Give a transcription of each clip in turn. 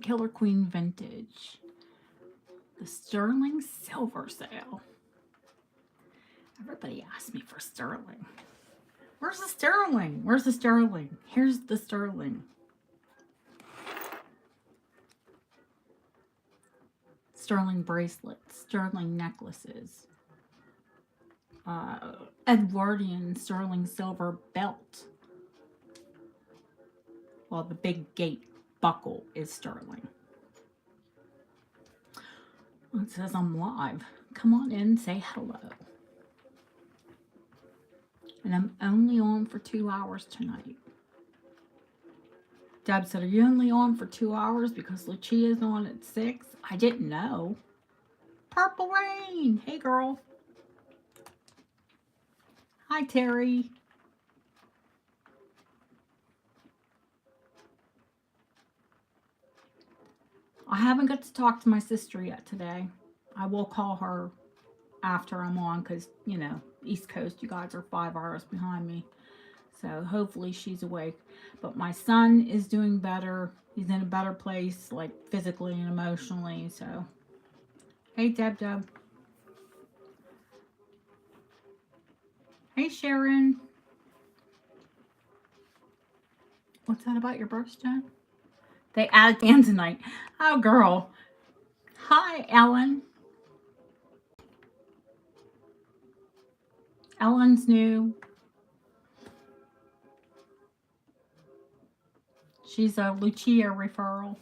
Killer Queen Vintage. The sterling silver sale. Everybody asked me for sterling. Where's the sterling? Where's the sterling? Here's the sterling. Sterling bracelets, sterling necklaces, Edwardian sterling silver belt. Well, the big gate buckle is sterling. It says I'm live. Come on in, say hello. And I'm only on for 2 hours tonight. Deb said, are you only on for 2 hours because Lucia's on at 6? I didn't know. Purple Rain. Hey, girl. Hi, Terry. I haven't got to talk to my sister yet today. I will call her after I'm on because, you know, East Coast, you guys are 5 hours behind me. So hopefully she's awake. But my son is doing better. He's in a better place, like physically and emotionally. So, hey, Deb. Hey, Sharon. What's that about your birthstone? They added Tanzanite. Oh, girl. Hi, Ellen. Ellen's new. She's a Lucia referral.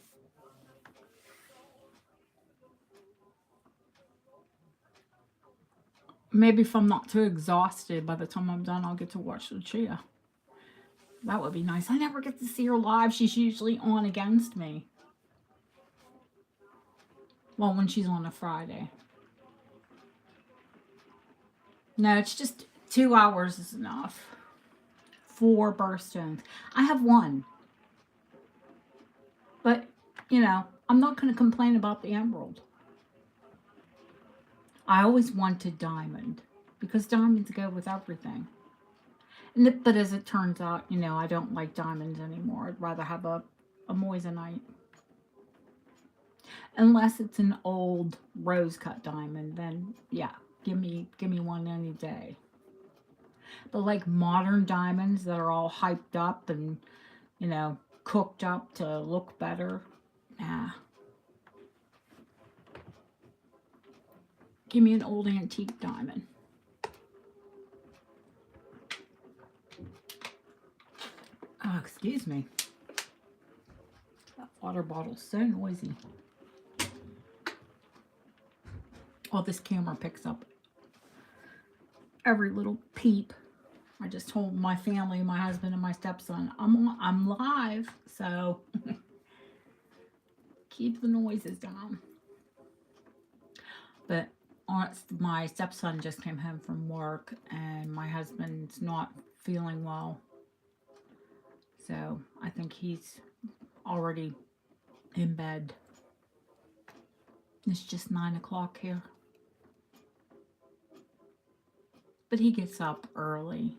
Maybe if I'm not too exhausted, by the time I'm done, I'll get to watch Lucia. That would be nice. I never get to see her live. She's usually on against me. Well, when she's on a Friday. No, it's just 2 hours is enough. 4 birthstones. I have 1. But, you know, I'm not going to complain about the emerald. I always wanted diamond because diamonds go with everything. But as it turns out, you know, I don't like diamonds anymore. I'd rather have a moissanite. Unless it's an old rose cut diamond, then yeah, give me one any day. But like modern diamonds that are all hyped up and, you know, cooked up to look better, nah. Give me an old antique diamond. Oh, excuse me. That water bottle's so noisy. Oh, this camera picks up every little peep. I just told my family, my husband and my stepson, I'm live, so keep the noises down. But my stepson just came home from work, and my husband's not feeling well. So I think he's already in bed. It's just 9 o'clock here. But he gets up early.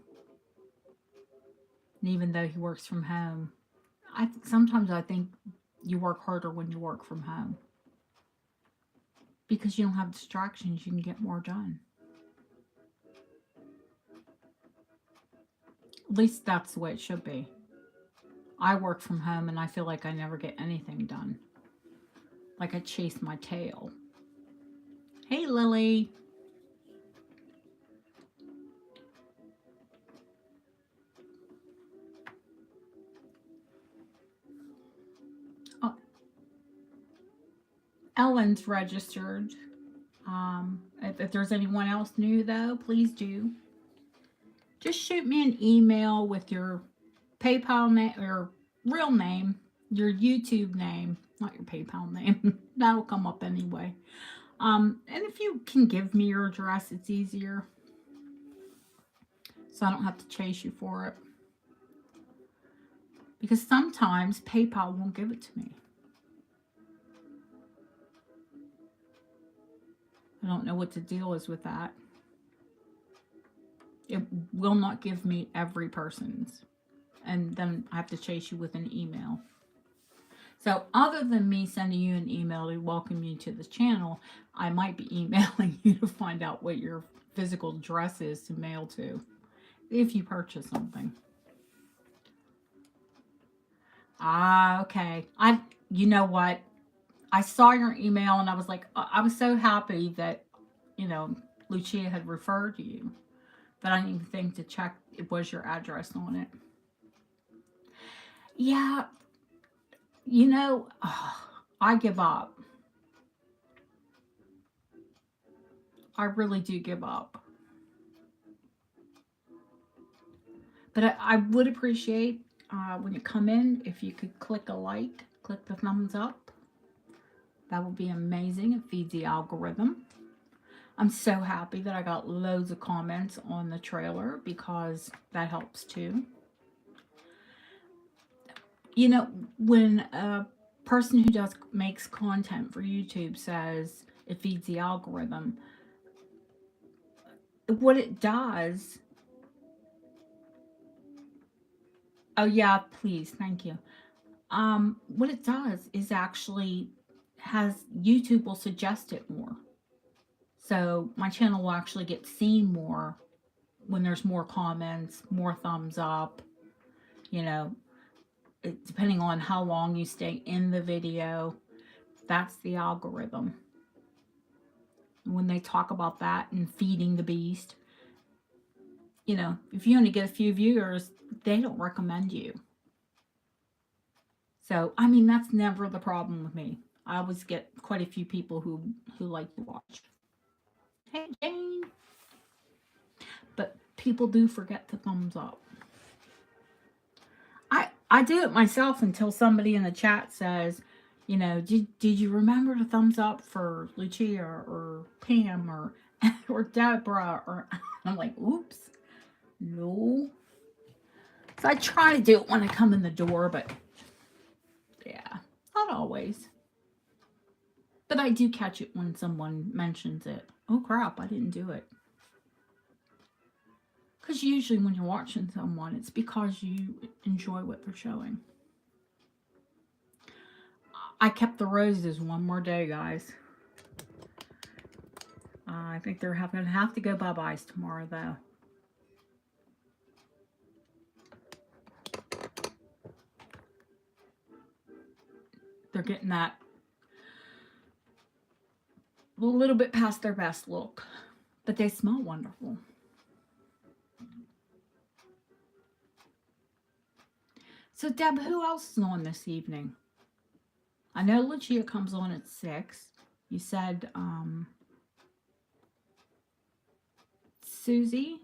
And even though he works from home, sometimes I think you work harder when you work from home. Because you don't have distractions, you can get more done. At least that's the way it should be. I work from home and I feel like I never get anything done. Like I chase my tail. Hey, Lily. Oh. Ellen's registered. If there's anyone else new, though, please do. Just shoot me an email with your PayPal name or real name, your YouTube name, not your PayPal name. That'll come up anyway. And if you can give me your address, it's easier. So I don't have to chase you for it. Because sometimes PayPal won't give it to me. I don't know what the deal is with that. It will not give me every person's. And then I have to chase you with an email. So other than me sending you an email to welcome you to the channel, I might be emailing you to find out what your physical address is to mail to if you purchase something. Ah, okay. You know what? I saw your email and I was like, I was so happy that, you know, Lucia had referred to you that I didn't even think to check it was your address on it. Yeah, you know, I give up. I really do give up. But I would appreciate when you come in, if you could click a like, click the thumbs up. That would be amazing. It feeds the algorithm. I'm so happy that I got loads of comments on the trailer because that helps too. You know, when a person who makes content for YouTube says it feeds the algorithm, what it does... Oh yeah, please, thank you. What it does is actually YouTube will suggest it more. So my channel will actually get seen more when there's more comments, more thumbs up, you know, depending on how long you stay in the video. That's the algorithm. When they talk about that and feeding the beast, you know, if you only get a few viewers, they don't recommend you. So, I mean, that's never the problem with me. I always get quite a few people who like to watch. Hey, Jane. But people do forget to thumbs up. I do it myself until somebody in the chat says, you know, did you remember to thumbs up for Lucia or Pam or Deborah? Or I'm like, oops, no. So I try to do it when I come in the door, but yeah, not always. But I do catch it when someone mentions it. Oh crap, I didn't do it. Because usually when you're watching someone, it's because you enjoy what they're showing. I kept the roses one more day, guys. I think they're going to have to go bye-byes tomorrow, though. They're getting that a little bit past their best look. But they smell wonderful. So, Deb, who else is on this evening? I know Lucia comes on at 6. You said Susie's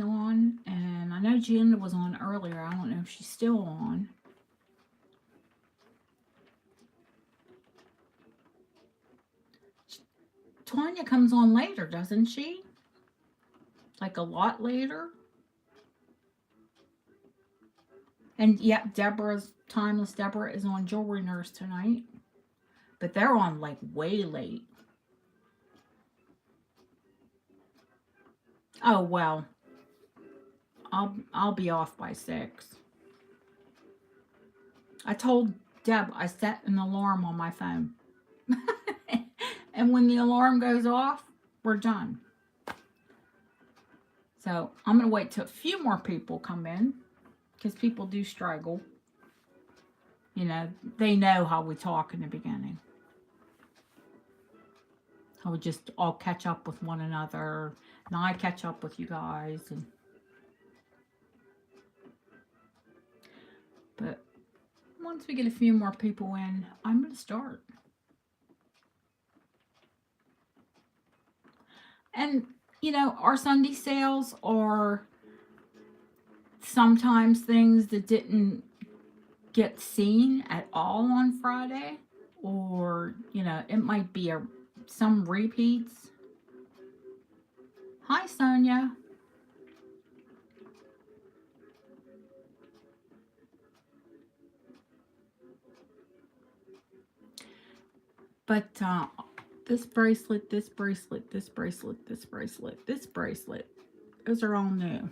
on, and I know Jen was on earlier. I don't know if she's still on. Tanya comes on later, doesn't she? Like a lot later. And yeah, Timeless Deborah is on Jewelry Nurse tonight. But they're on like way late. Oh well. I'll be off by 6. I told Deb I set an alarm on my phone. And when the alarm goes off, we're done. So I'm going to wait till a few more people come in. Because people do struggle. You know, they know how we talk in the beginning. How we just all catch up with one another. And I catch up with you guys. But once we get a few more people in, I'm going to start. And, you know, our Sunday sales are sometimes things that didn't get seen at all on Friday. Or, you know, it might be some repeats. Hi, Sonia. But this bracelet, this bracelet, this bracelet, this bracelet, this bracelet, those are all new.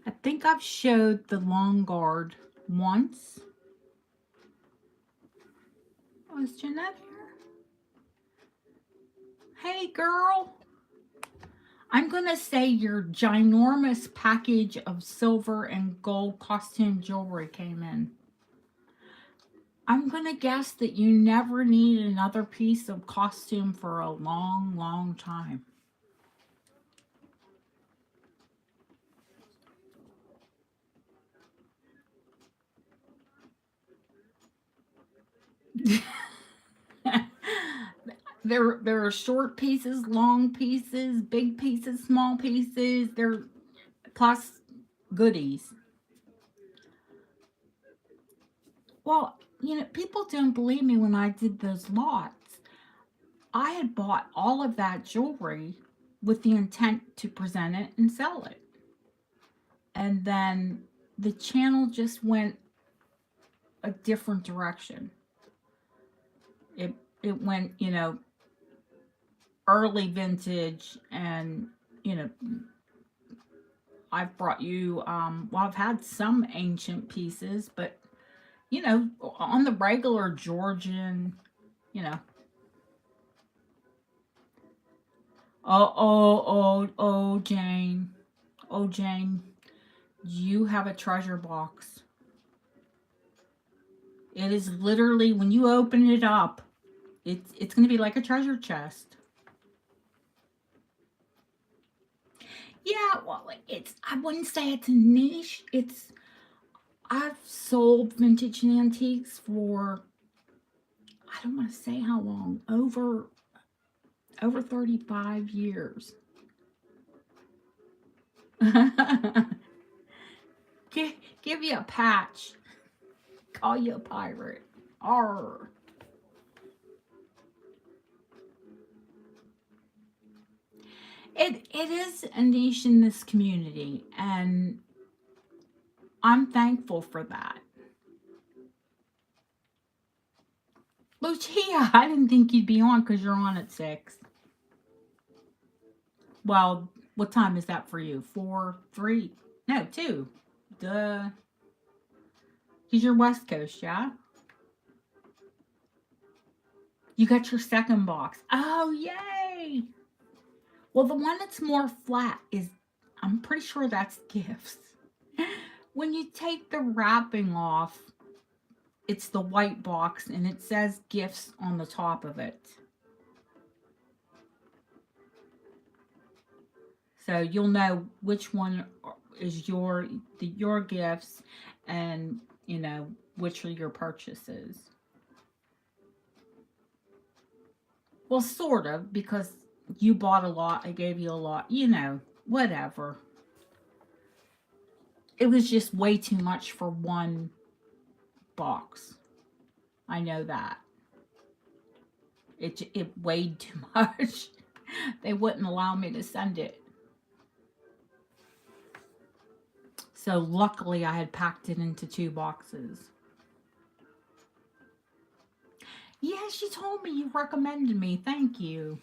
I think I've showed the long guard once. Oh, is Jeanette here? Hey, girl. I'm going to say your ginormous package of silver and gold costume jewelry came in. I'm going to guess that you never need another piece of costume for a long, long time. There are short pieces, long pieces, big pieces, small pieces. There plus goodies. Well, you know, people didn't believe me when I did those lots. I had bought all of that jewelry with the intent to present it and sell it. And then the channel just went a different direction. It went, you know, early vintage, and you know, I've brought you well, I've had some ancient pieces, but you know, on the regular Georgian, you know. Oh, Jane. Oh, Jane. You have a treasure box. It is literally, when you open it up, it's going to be like a treasure chest. Yeah, well, I wouldn't say it's a niche. I've sold vintage and antiques for, I don't want to say how long, over 35 years. Give you a patch. Call you a pirate. Arr. It is a niche in this community, and I'm thankful for that. Lucia, I didn't think you'd be on because you're on at 6. Well, what time is that for you? 4, 3? No, 2. Duh. He's your West Coast, yeah? You got your second box. Oh, yay! Well, the one that's more flat is, I'm pretty sure that's gifts. When you take the wrapping off, it's the white box and it says gifts on the top of it. So you'll know which one is your gifts, and you know which are your purchases. Well, sort of, because you bought a lot, I gave you a lot, you know, whatever. It was just way too much for one box. I know that. It weighed too much. They wouldn't allow me to send it. So luckily I had packed it into 2 boxes. Yeah, she told me you recommended me. Thank you.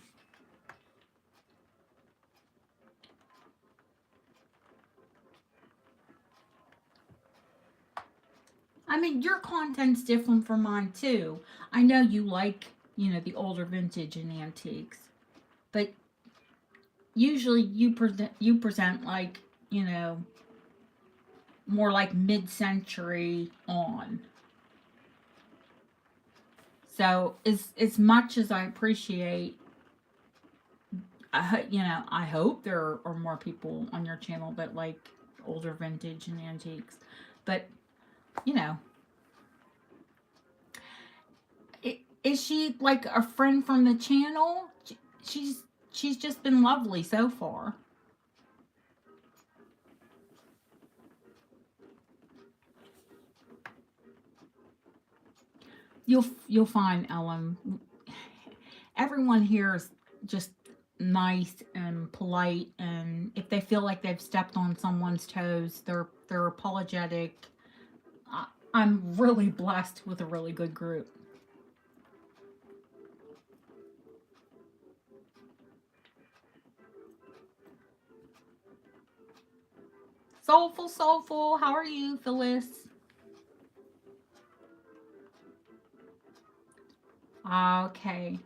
I mean, your content's different from mine too. I know you like, you know, the older vintage and antiques, but usually you present like, you know, more like mid-century on. So as much as I appreciate, you know, I hope there are more people on your channel that like older vintage and antiques, but you know, is she like a friend from the channel? She's just been lovely so far. You'll find, Ellen, everyone here is just nice and polite, and if they feel like they've stepped on someone's toes, they're apologetic. I'm really blessed with a really good group. Soulful, how are you, Phyllis? Okay.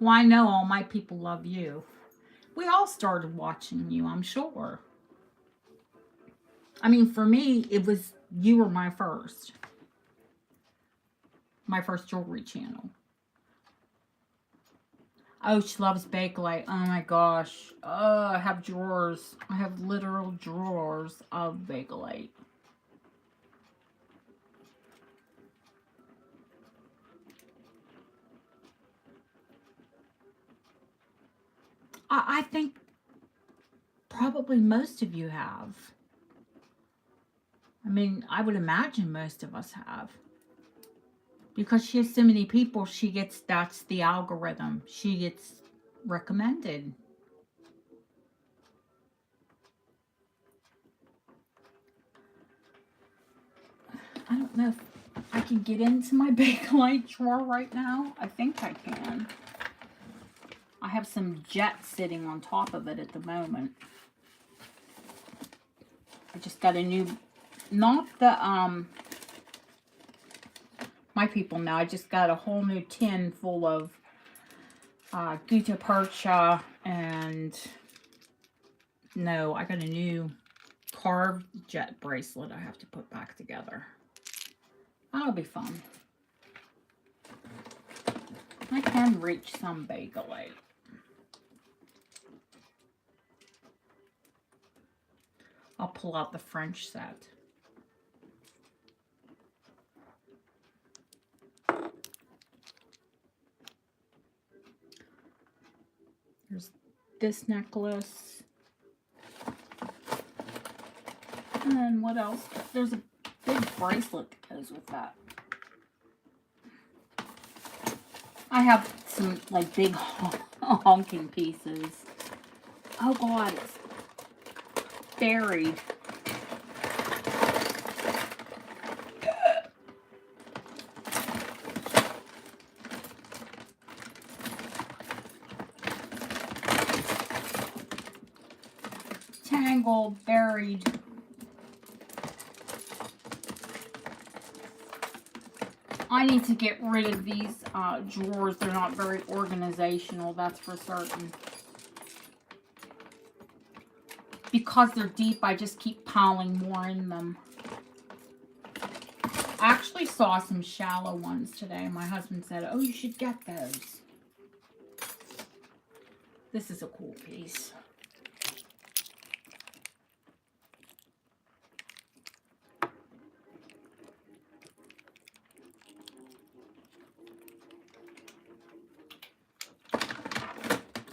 Well, I know all my people love you. We all started watching you, I'm sure. I mean, for me, it was you were my first jewelry channel. Oh, she loves Bakelite. Oh my gosh. I have drawers. I have literal drawers of Bakelite. I think probably most of you have. I mean, I would imagine most of us have. Because she has so many people, that's the algorithm. She gets recommended. I don't know if I can get into my Bakelite drawer right now. I think I can. I have some jet sitting on top of it at the moment. I just got a new, not the, my people know, I just got a whole new tin full of gutta percha, and no, I got a new carved jet bracelet I have to put back together. That'll be fun. I can reach some Bakelite. I'll pull out the French set. There's this necklace. And what else? There's a big bracelet that goes with that. I have some like big honking pieces. Oh God, it's buried. Tangled, buried. I need to get rid of these drawers. They're not very organizational, that's for certain. Because they're deep, I just keep piling more in them. I actually saw some shallow ones today. My husband said, oh, you should get those. This is a cool piece.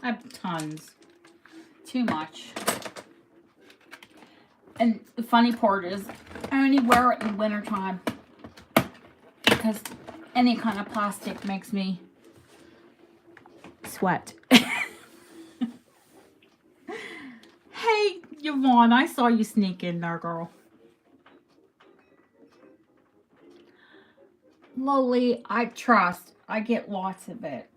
I have tons. Too much. And the funny part is, I only wear it in wintertime. Because any kind of plastic makes me sweat. Hey, Yvonne, I saw you sneak in there, girl. Lily, I trust. I get lots of it.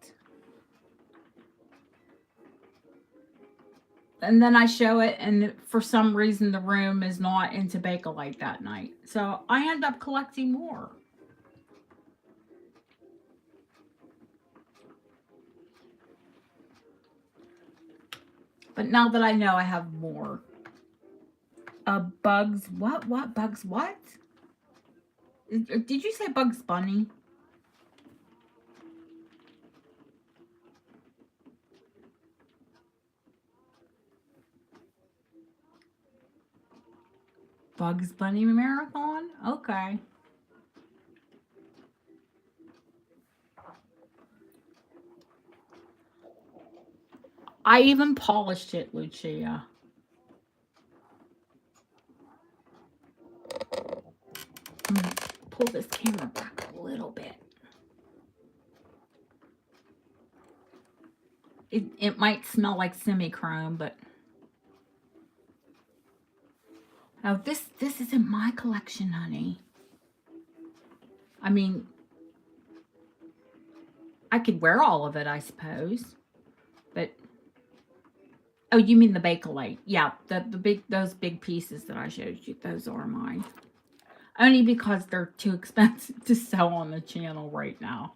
And then I show it, and for some reason the room is not into Bakelite that night. So I end up collecting more. But now that I know, I have more. Bugs, what? Bugs, what? Did you say Bugs Bunny? Bugs Bunny Marathon? Okay. I even polished it, Lucia. I'm going to pull this camera back a little bit. It might smell like semi-chrome, but... Oh, this isn't my collection, honey. I mean, I could wear all of it, I suppose. But... Oh, you mean the Bakelite. Yeah, those big pieces that I showed you, those are mine. Only because they're too expensive to sell on the channel right now.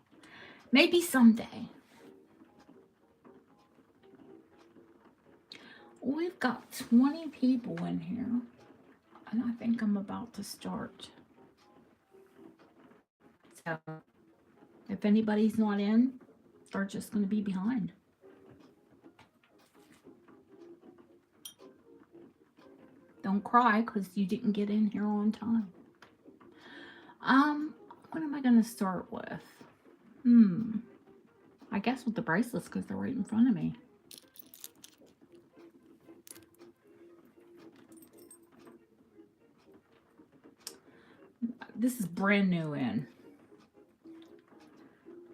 Maybe someday. We've got 20 people in here. And I think I'm about to start. So, if anybody's not in, they're just going to be behind. Don't cry because you didn't get in here on time. What am I going to start with? I guess with the bracelets because they're right in front of me. This is brand new in.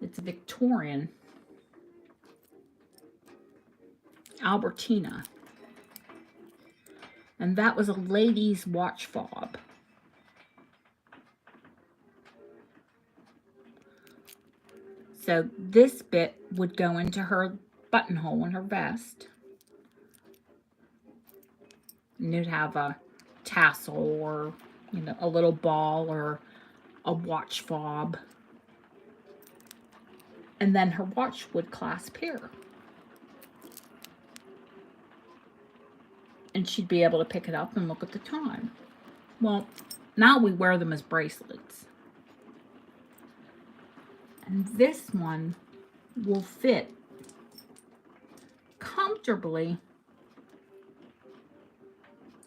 It's a Victorian. Albertina. And that was a lady's watch fob. So this bit would go into her buttonhole in her vest. And you'd have a tassel or, you know, a little ball or a watch fob. And then her watch would clasp here. And she'd be able to pick it up and look at the time. Well, now we wear them as bracelets. And this one will fit comfortably,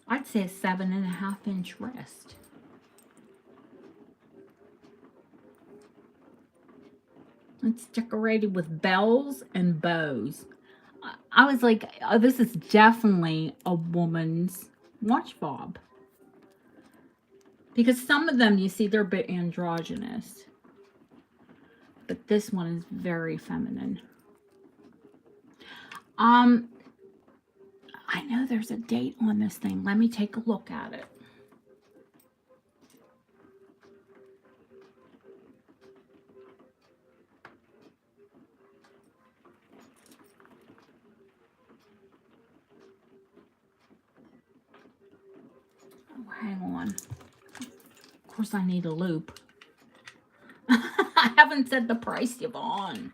I'd say a 7.5-inch wrist. It's decorated with bells and bows. I was like, oh, this is definitely a woman's watch fob. Because some of them, you see, they're a bit androgynous. But this one is very feminine. I know there's a date on this thing. Let me take a look at it. Oh, hang on. Of course, I need a loop. I haven't said the price, Yvonne.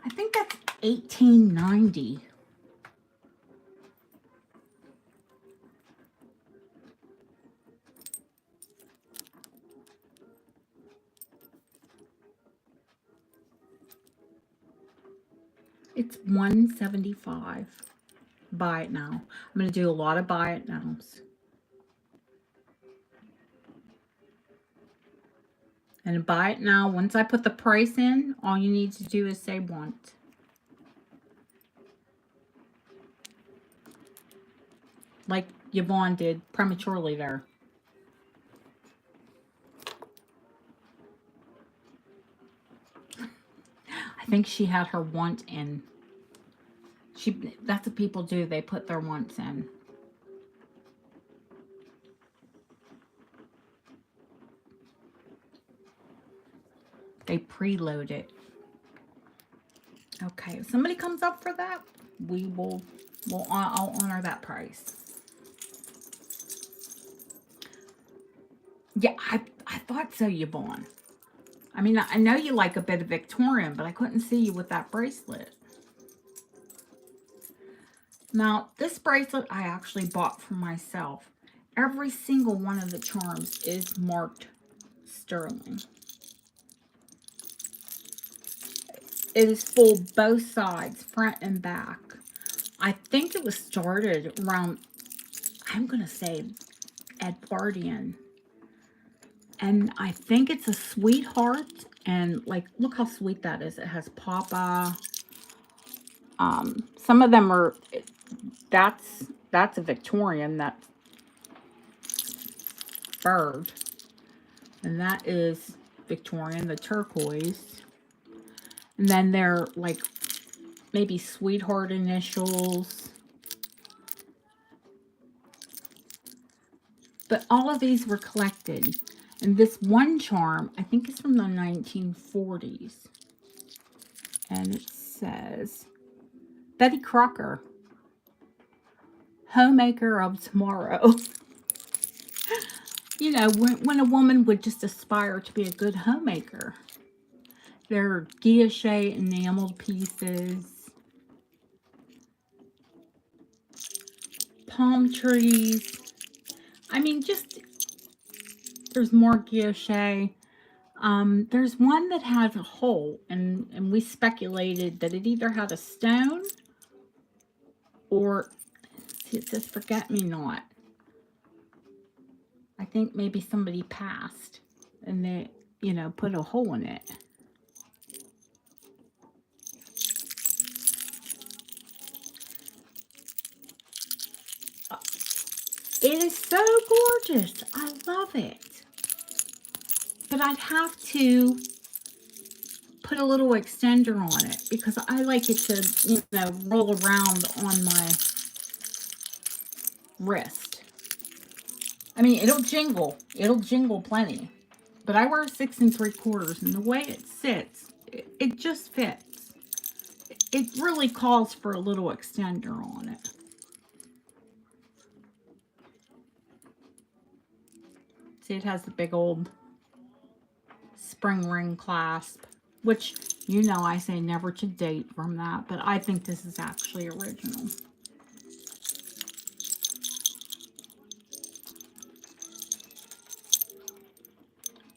I think that's $18.90. It's $175. Buy it now. I'm going to do a lot of buy it nows. And buy it now. Once I put the price in, all you need to do is say want. Like Yvonne did prematurely there. I think she had her want in. That's what people do. They put their wants in. They preload it. Okay, if somebody comes up for that, I'll honor that price. Yeah, I thought so, Yvonne. I mean, I know you like a bit of Victorian, but I couldn't see you with that bracelet. Now, this bracelet I actually bought for myself. Every single one of the charms is marked sterling. It is full both sides, front and back. I think it was started around, I'm going to say, Edwardian. And I think it's a sweetheart. And, like, look how sweet that is. It has Papa. Some of them are, that's a Victorian. That's furred. And that is Victorian, the turquoise. And then they're, like, maybe sweetheart initials. But all of these were collected. And this one charm, I think it's from the 1940s. And it says, Betty Crocker, homemaker of tomorrow. You know, when a woman would just aspire to be a good homemaker. There are guilloche enameled pieces, palm trees. I mean, just, there's more guilloche. There's one that has a hole, and we speculated that it either had a stone or, see, it says forget-me-not. I think maybe somebody passed and they, you know, put a hole in it. It is so gorgeous. I love it. But I'd have to put a little extender on it because I like it to, you know, roll around on my wrist. I mean, it'll jingle. It'll jingle plenty. But I wear 6 3/4, and the way it sits, it just fits. It really calls for a little extender on it. See, it has the big old spring ring clasp, which, you know, I say never to date from that, but I think this is actually original.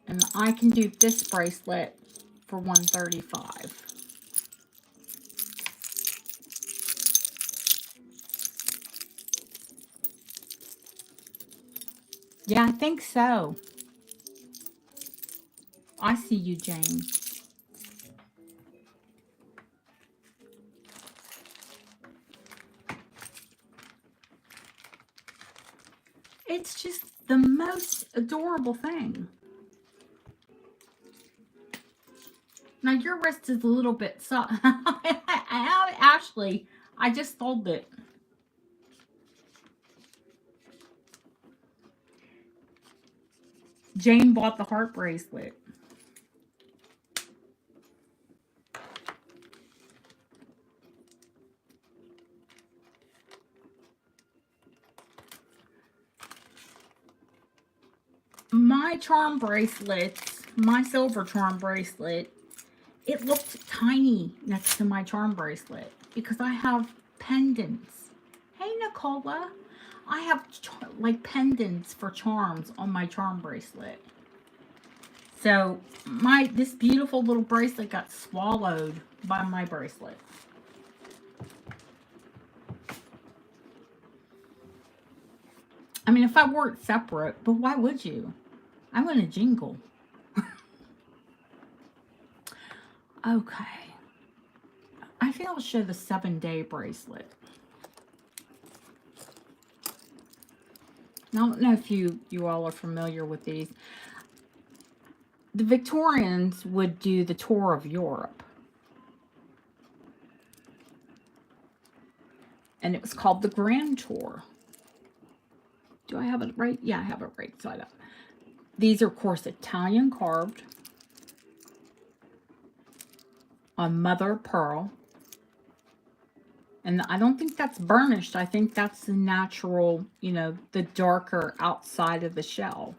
And I can do this bracelet for $135. Yeah, I think so. I see you, Jane. It's just the most adorable thing. Now, your wrist is a little bit soft. Ashley, I just sold it. Jane bought the heart bracelet. My charm bracelets, my silver charm bracelet, it looked tiny next to my charm bracelet because I have pendants. Hey, Nicola. I have like pendants for charms on my charm bracelet. So this beautiful little bracelet got swallowed by my bracelet. I mean, if I wore it separate, but why would you? I'm going to jingle. Okay. I think I'll show the 7-day bracelet. Now, I don't know if you all are familiar with these. The Victorians would do the tour of Europe. And it was called the Grand Tour. Do I have it right? Yeah, I have it right side up. These are, of course, Italian carved on mother of pearl. And I don't think that's burnished. I think that's the natural, you know, the darker outside of the shell.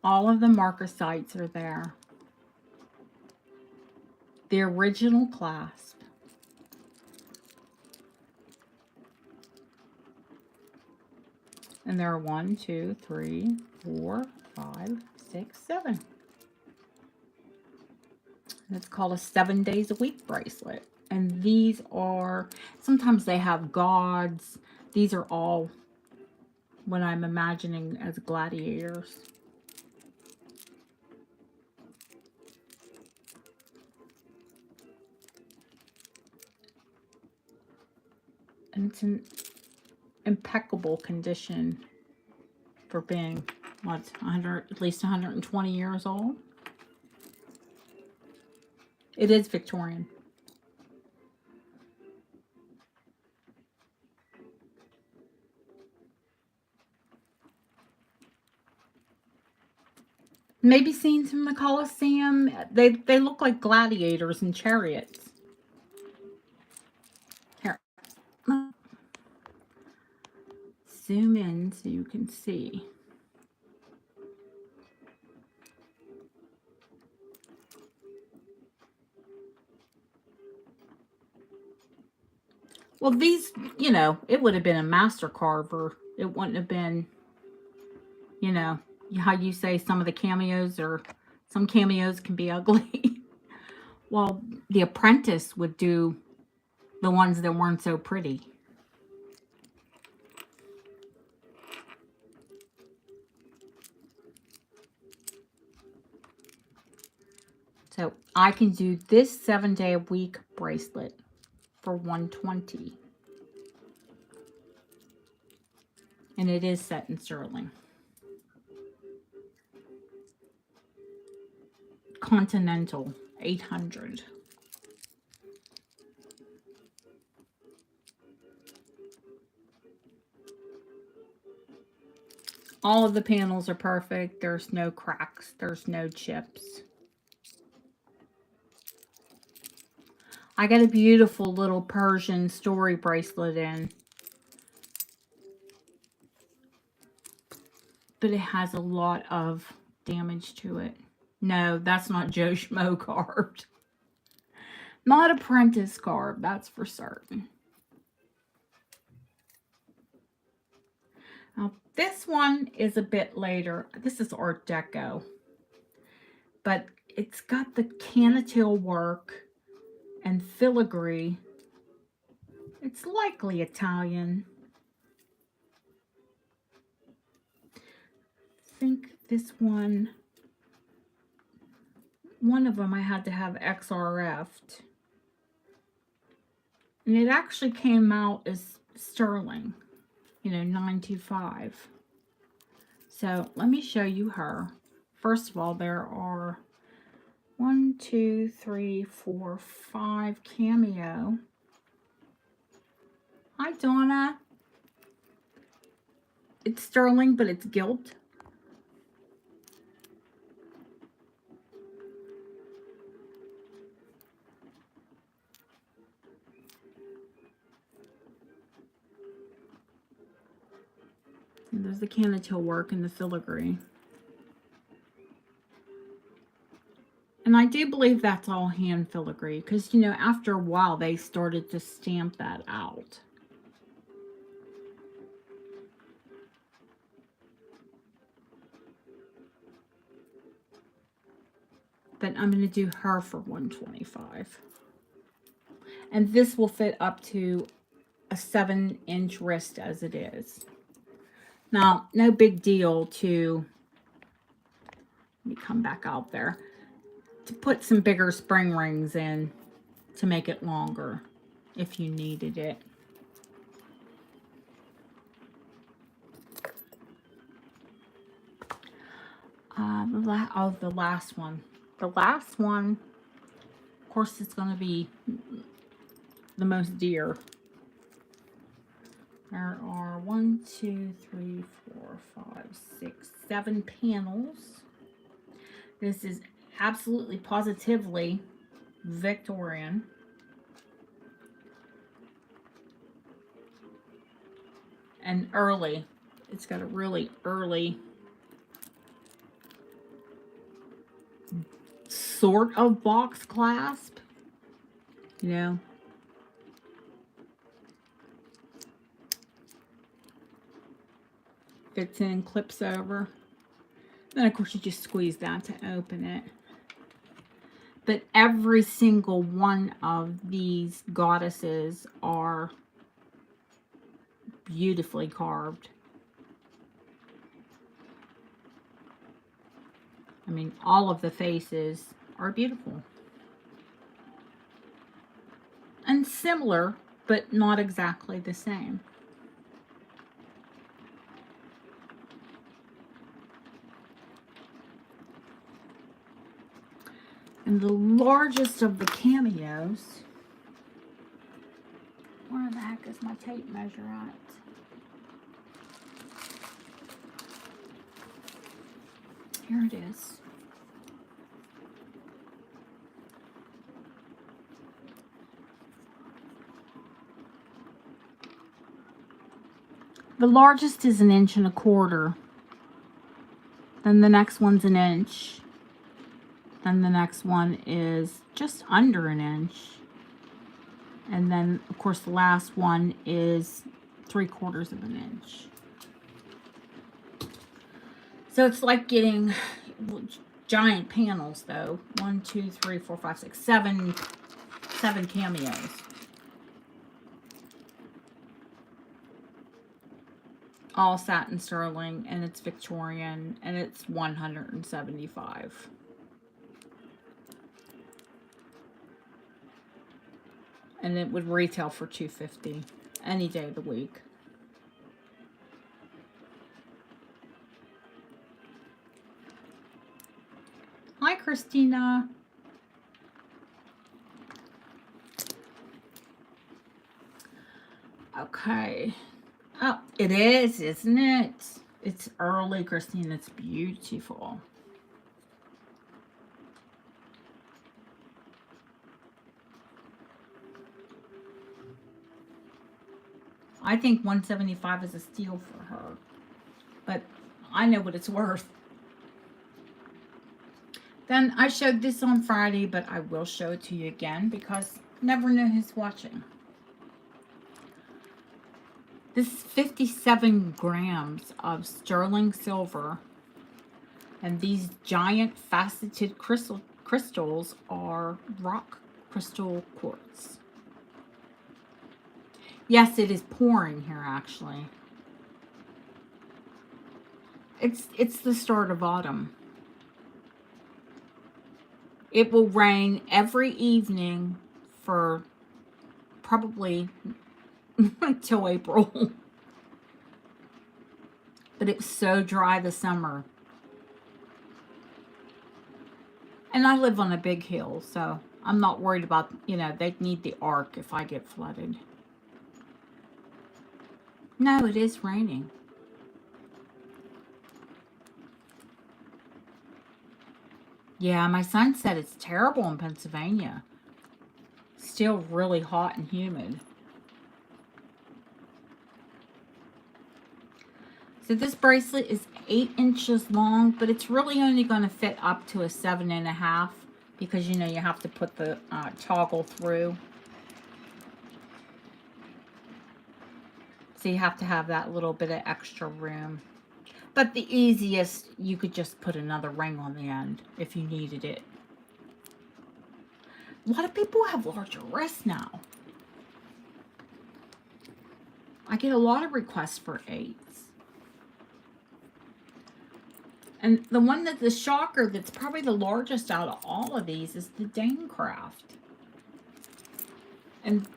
All of the marker sites are there. The original clasp. And there are 1, 2, 3, 4, 5, 6, 7. And it's called a 7 days a week bracelet. And these are, sometimes they have gods. These are all what I'm imagining as gladiators. And it's in impeccable condition for being, what, 100, at least 120 years old. It is Victorian. Maybe scenes from the Colosseum. They look like gladiators and chariots. Here, zoom in so you can see. Well, these, you know, it would have been a master carver. It wouldn't have been, you know, how you say some of the cameos, or some cameos can be ugly. Well, the apprentice would do the ones that weren't so pretty. So I can do this 7-day-a-week bracelet for $120. And it is set in sterling. Continental, $800. All of the panels are perfect. There's no cracks. There's no chips. I got a beautiful little Persian story bracelet in. But it has a lot of damage to it. No, that's not Joe Schmo carved. Not apprentice carved, that's for certain. Now, this one is a bit later. This is Art Deco. But it's got the cantil work and filigree. It's likely Italian. I think this one of them I had to have XRF'd. And it actually came out as sterling, you know, 925. So let me show you her. First of all, there are 1, 2, 3, 4, 5 Cameo. Hi, Donna. It's sterling, but it's gilt. And there's the cantil work and the filigree. And I do believe that's all hand filigree, because, you know, after a while they started to stamp that out. But I'm going to do her for $125. And this will fit up to a 7-inch wrist as it is. Now, no big deal to, let me come back out there, to put some bigger spring rings in to make it longer if you needed it. The last one. The last one, of course, it's going to be the most dear. There are 1, 2, 3, 4, 5, 6, 7 panels. This is absolutely positively Victorian. And early. It's got a really early sort of box clasp, you know. Fits in, clips over. Then, of course, you just squeeze that to open it. But every single one of these goddesses are beautifully carved. I mean, all of the faces are beautiful. And similar, but not exactly the same. And the largest of the cameos, where the heck is my tape measure at? Here it is. The largest is 1.25 inches. Then the next one's 1 inch. Then the next one is just under 1 inch. And then, of course, the last one is 3/4 of an inch. So it's like getting giant panels, though. 1, 2, 3, 4, 5, 6, 7 cameos. All satin sterling, and it's Victorian, and it's $175. And it would retail for $250 any day of the week. Hi, Christina. Okay. Oh, it is, isn't it? It's early, Christine. It's beautiful. I think $175 is a steal for her. But I know what it's worth. Then I showed this on Friday, but I will show it to you again because never know who's watching. This is 57 grams of sterling silver, and these giant faceted crystals are rock crystal quartz. Yes, it is pouring here actually. It's the start of autumn. It will rain every evening for probably until April. But it was so dry this summer. And I live on a big hill, so I'm not worried about, you know, they need the ark if I get flooded. No, it is raining. Yeah, my son said it's terrible in Pennsylvania. Still really hot and humid. So this bracelet is 8 inches long, but it's really only going to fit up to a 7.5 because, you know, you have to put the toggle through. So you have to have that little bit of extra room. But the easiest, you could just put another ring on the end if you needed it. A lot of people have larger wrists now. I get a lot of requests for 8s. And the one that's the shocker that's probably the largest out of all of these is the Dane Craft. And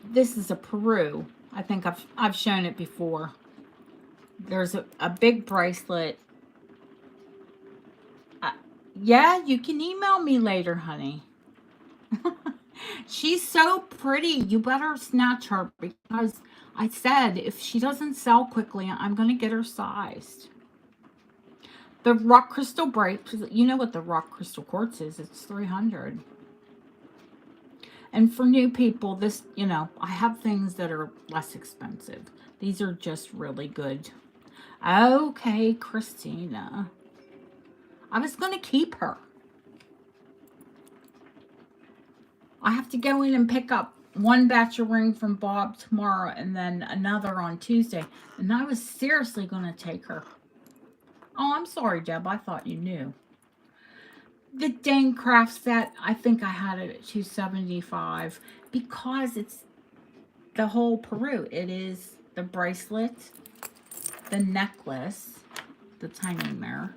this is a Peru. I think I've shown it before. There's a big bracelet. Yeah, you can email me later, honey. She's so pretty. You better snatch her because I said if she doesn't sell quickly, I'm going to get her sized. The rock crystal bracelet, you know what the rock crystal quartz is. It's $300. And for new people, this, you know, I have things that are less expensive. These are just really good. Okay, Christina. I was going to keep her. I have to go in and pick up one batch of ring from Bob tomorrow and then another on Tuesday. And I was seriously going to take her. Oh, I'm sorry, Deb. I thought you knew. The Dane Craft set, I think I had it at $275 because it's the whole Peru. It is the bracelet, the necklace, the timing mirror,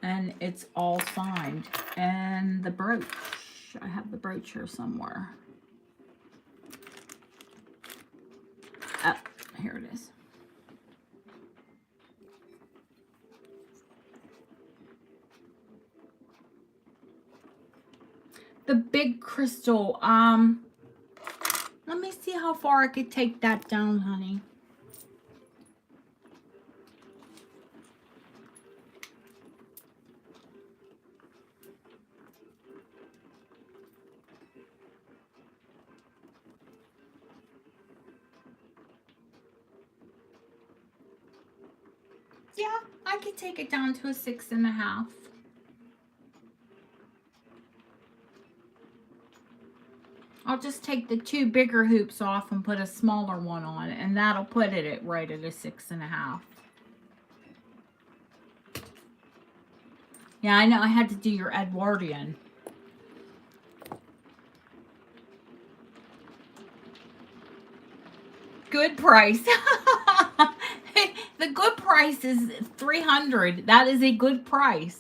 and it's all signed. And the brooch. I have the brooch here somewhere. Oh, here it is. The big crystal, let me see how far I could take that down, honey. Yeah, I could take it down to a 6.5. I'll just take the 2 bigger hoops off and put a smaller one on, and that'll put it right at a 6.5. Yeah, I know I had to do your Edwardian. Good price. The good price is $300. That is a good price.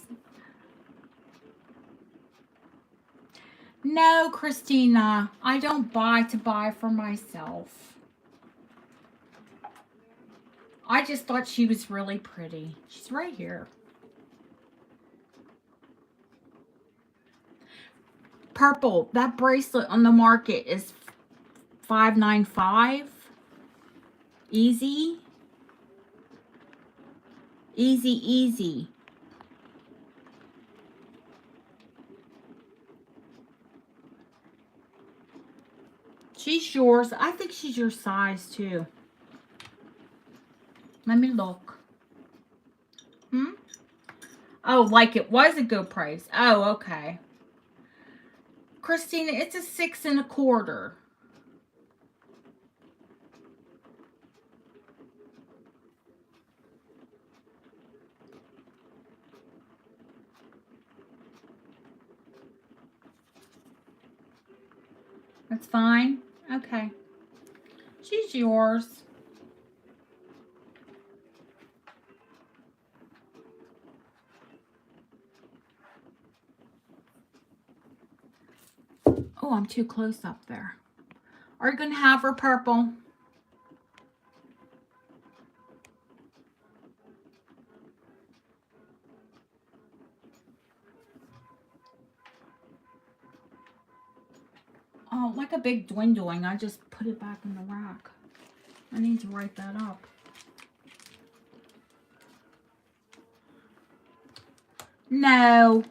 No, Christina, I don't buy to buy for myself. I just thought she was really pretty. She's right here. Purple, that bracelet on the market is $5.95. Easy. Easy, easy. She's yours. I think she's your size too. Let me look. Oh, like it was a good price. Oh, okay. Christina, it's a 6.25. That's fine. Okay. She's yours. Oh, I'm too close up there. Are you going to have her purple? Oh, like a big dwindling. I just put it back in the rack. I need to write that up. No.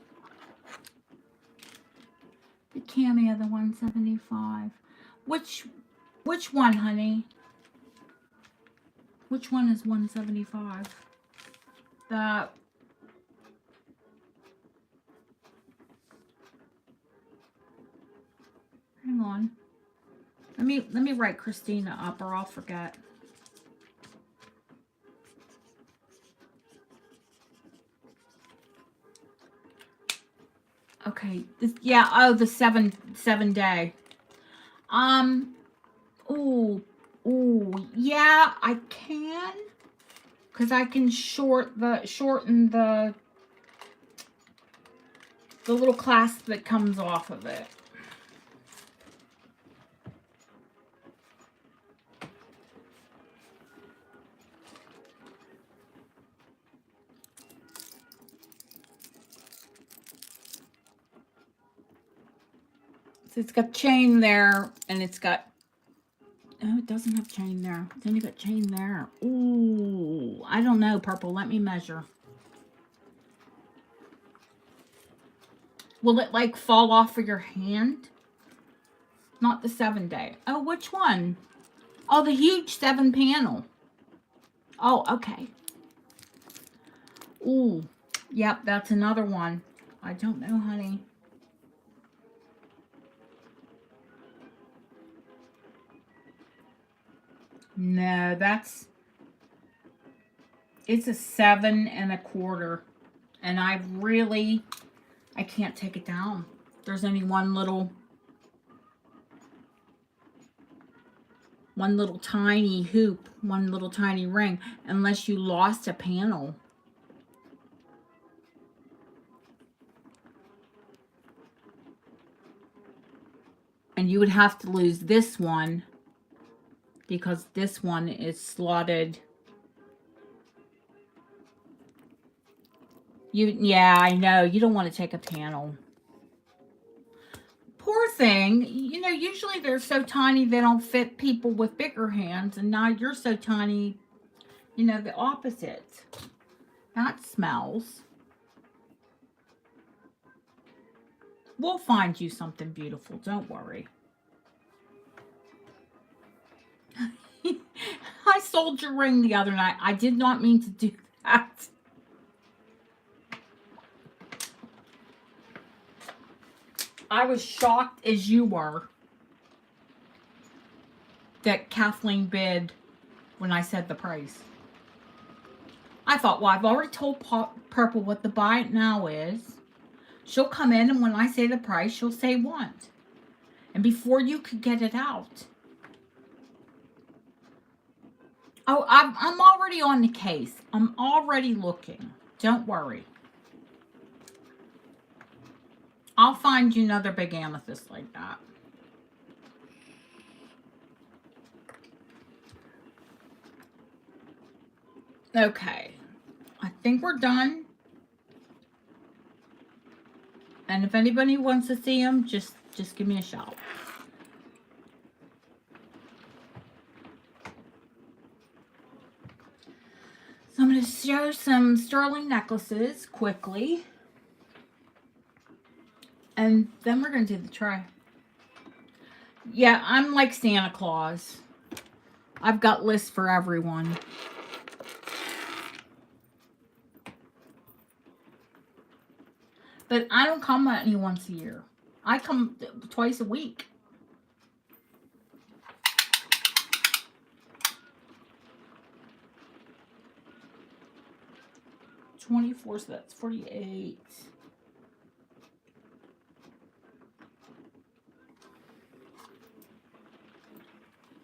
The Cameo, the 175. Which one, honey? Which one is 175? That. Hang on. Let me write Christina up or I'll forget. Okay. This, yeah, oh, the 7 day. Ooh, yeah, I can. Cuz I can shorten the little clasp that comes off of it. So it's got chain there, and it's got, oh, it doesn't have chain there. It's only got chain there. Ooh, I don't know, purple. Let me measure. Will it like fall off of your hand? Not the 7 day. Oh, which one? Oh, the huge 7 panel. Oh, okay. Ooh, yep, that's another one. I don't know, honey. No, it's a 7.25. And I can't take it down. There's only one little tiny hoop, one little tiny ring, unless you lost a panel. And you would have to lose this one because this one is slotted. Yeah, I know. You don't want to take a panel. Poor thing. You know, usually they're so tiny they don't fit people with bigger hands. And now you're so tiny, you know, the opposite. That smells. We'll find you something beautiful. Don't worry. I sold your ring the other night. I did not mean to do I was shocked as you were that Kathleen bid when I said the price. I thought, well, I've already told Purple what the buy it now is. She'll come in, and when I say the price, she'll say want. And before you could get it out. Oh, I'm already on the case. I'm already looking. Don't worry. I'll find you another big amethyst like that. Okay. I think we're done. And if anybody wants to see them, just give me a shout. So I'm going to show some sterling necklaces quickly. And then we're going to do the try. Yeah, I'm like Santa Claus. I've got lists for everyone. But I don't come only once a year. I come twice a week. $24, so that's $48.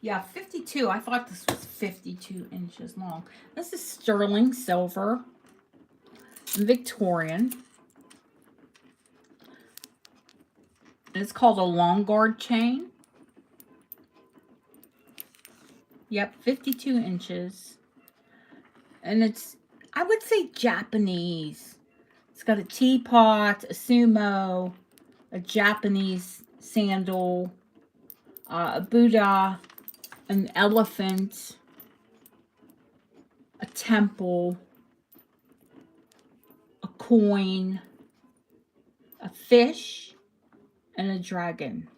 Yeah, 52. I thought this was 52 inches long. This is sterling silver, Victorian. It's called a long guard chain. Yep, 52 inches. And it's, I would say, Japanese. It's got a teapot, a sumo, a Japanese sandal, a Buddha, an elephant, a temple, a coin, a fish, and a dragon.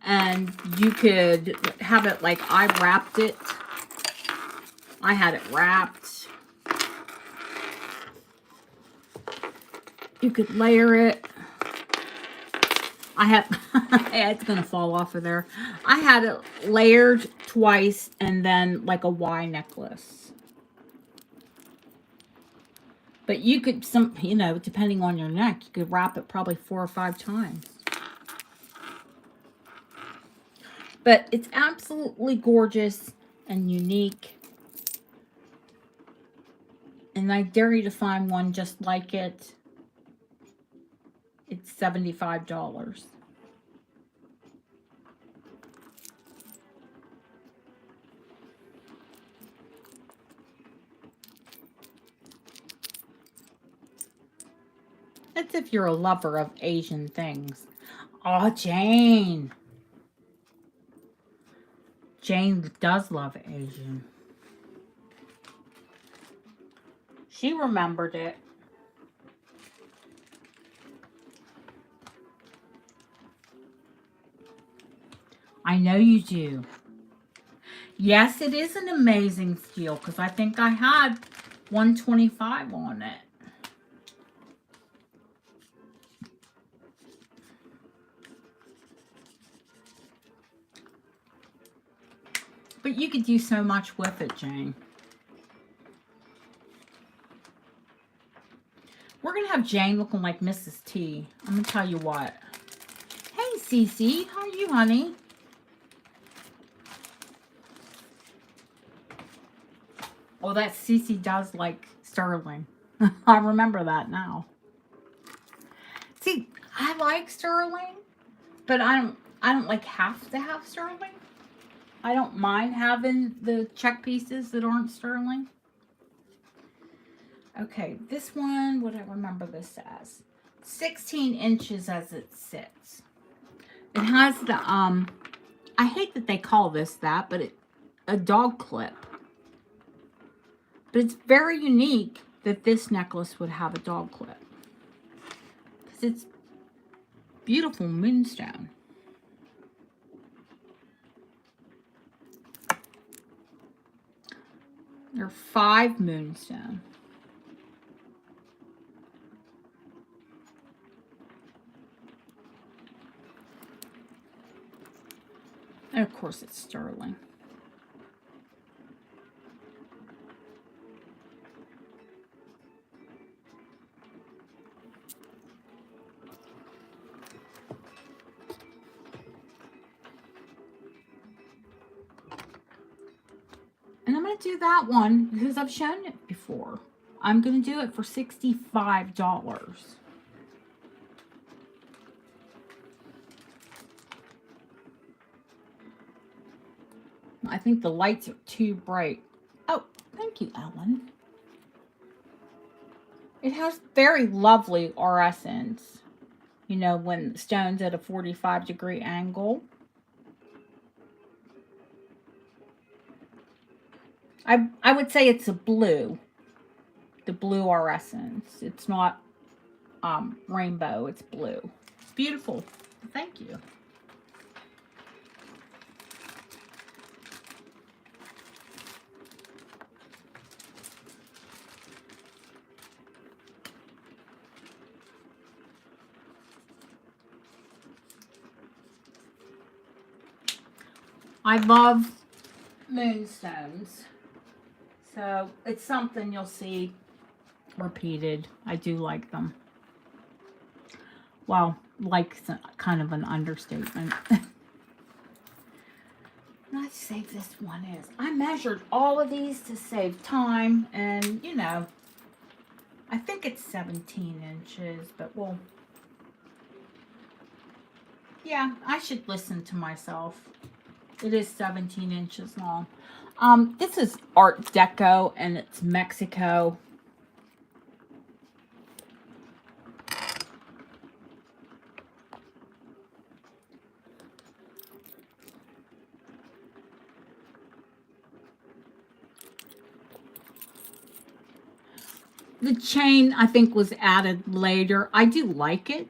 And you could have it like I wrapped it. I had it wrapped. You could layer it. I had, it's going to fall off of there. I had it layered twice and then like a Y necklace. But you could, you know, depending on your neck, you could wrap it probably 4 or 5 times. But it's absolutely gorgeous and unique. And I dare you to find one just like it. It's $75. That's if you're a lover of Asian things. Oh, Jane. Jane does love Asian. She remembered it. I know you do. Yes, it is an amazing steel because I think I had 125 on it. But you could do so much with it, Jane. We're going to have Jane looking like Mrs. T. I'm going to tell you what. Hey, Cece. How are you, honey? Oh, that Cece does like sterling. I remember that now. See, I like sterling, but I don't like have to have sterling. I don't mind having the check pieces that aren't sterling. Okay, this one, what do I remember this as? 16 inches as it sits. It has the, I hate that they call this that, but a dog clip. But it's very unique that this necklace would have a dog clip. Because it's beautiful moonstone. They're 5 Moonstone. And of course it's sterling. And I'm going to do that one because I've shown it before. I'm going to do it for $65. I think the lights are too bright. Oh, thank you, Ellen. It has very lovely iridescence. You know, when the stone's at a 45-degree angle. I would say it's a blue. The blue iridescence. It's not rainbow, it's blue. It's beautiful. Thank you. I love moonstones. So it's something you'll see repeated. I do like them. Well, like kind of an understatement. Let's see if this one is. I measured all of these to save time, and you know, I think it's 17 inches, but well, yeah, I should listen to myself. It is 17 inches long. This is Art Deco, and it's Mexico. The chain, I think, was added later. I do like it.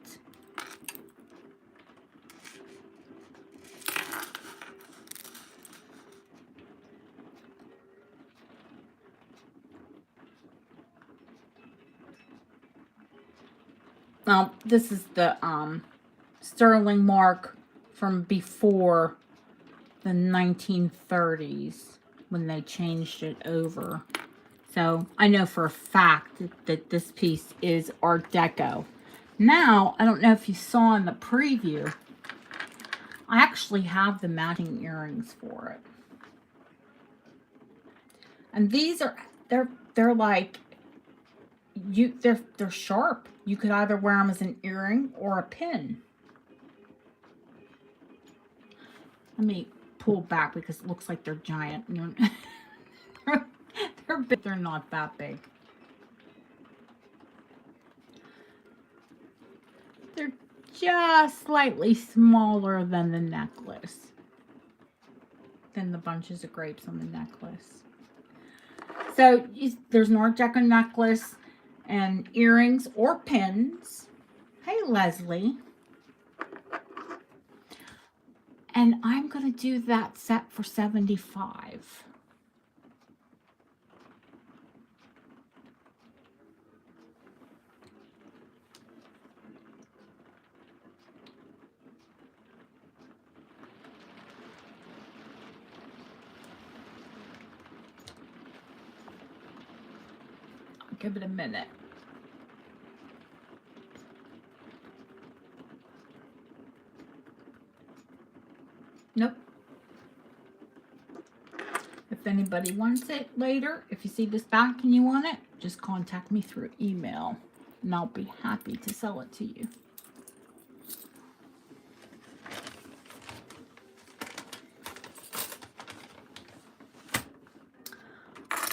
This is the sterling mark from before the 1930s when they changed it over. So I know for a fact that this piece is Art Deco. Now, I don't know if you saw in the preview, I actually have the matching earrings for it. And these are, they're like, they're sharp. You could either wear them as an earring or a pin. Let me pull back because it looks like they're giant. They're big. They're not that big. They're just slightly smaller than the necklace. Than the bunches of grapes on the necklace. So there's an Art Deco necklace and earrings or pins. Hey, Leslie. And I'm going to do that set for $75. I'll give it a minute. Nope. If anybody wants it later, if you see this back and you want it, just contact me through email and I'll be happy to sell it to you.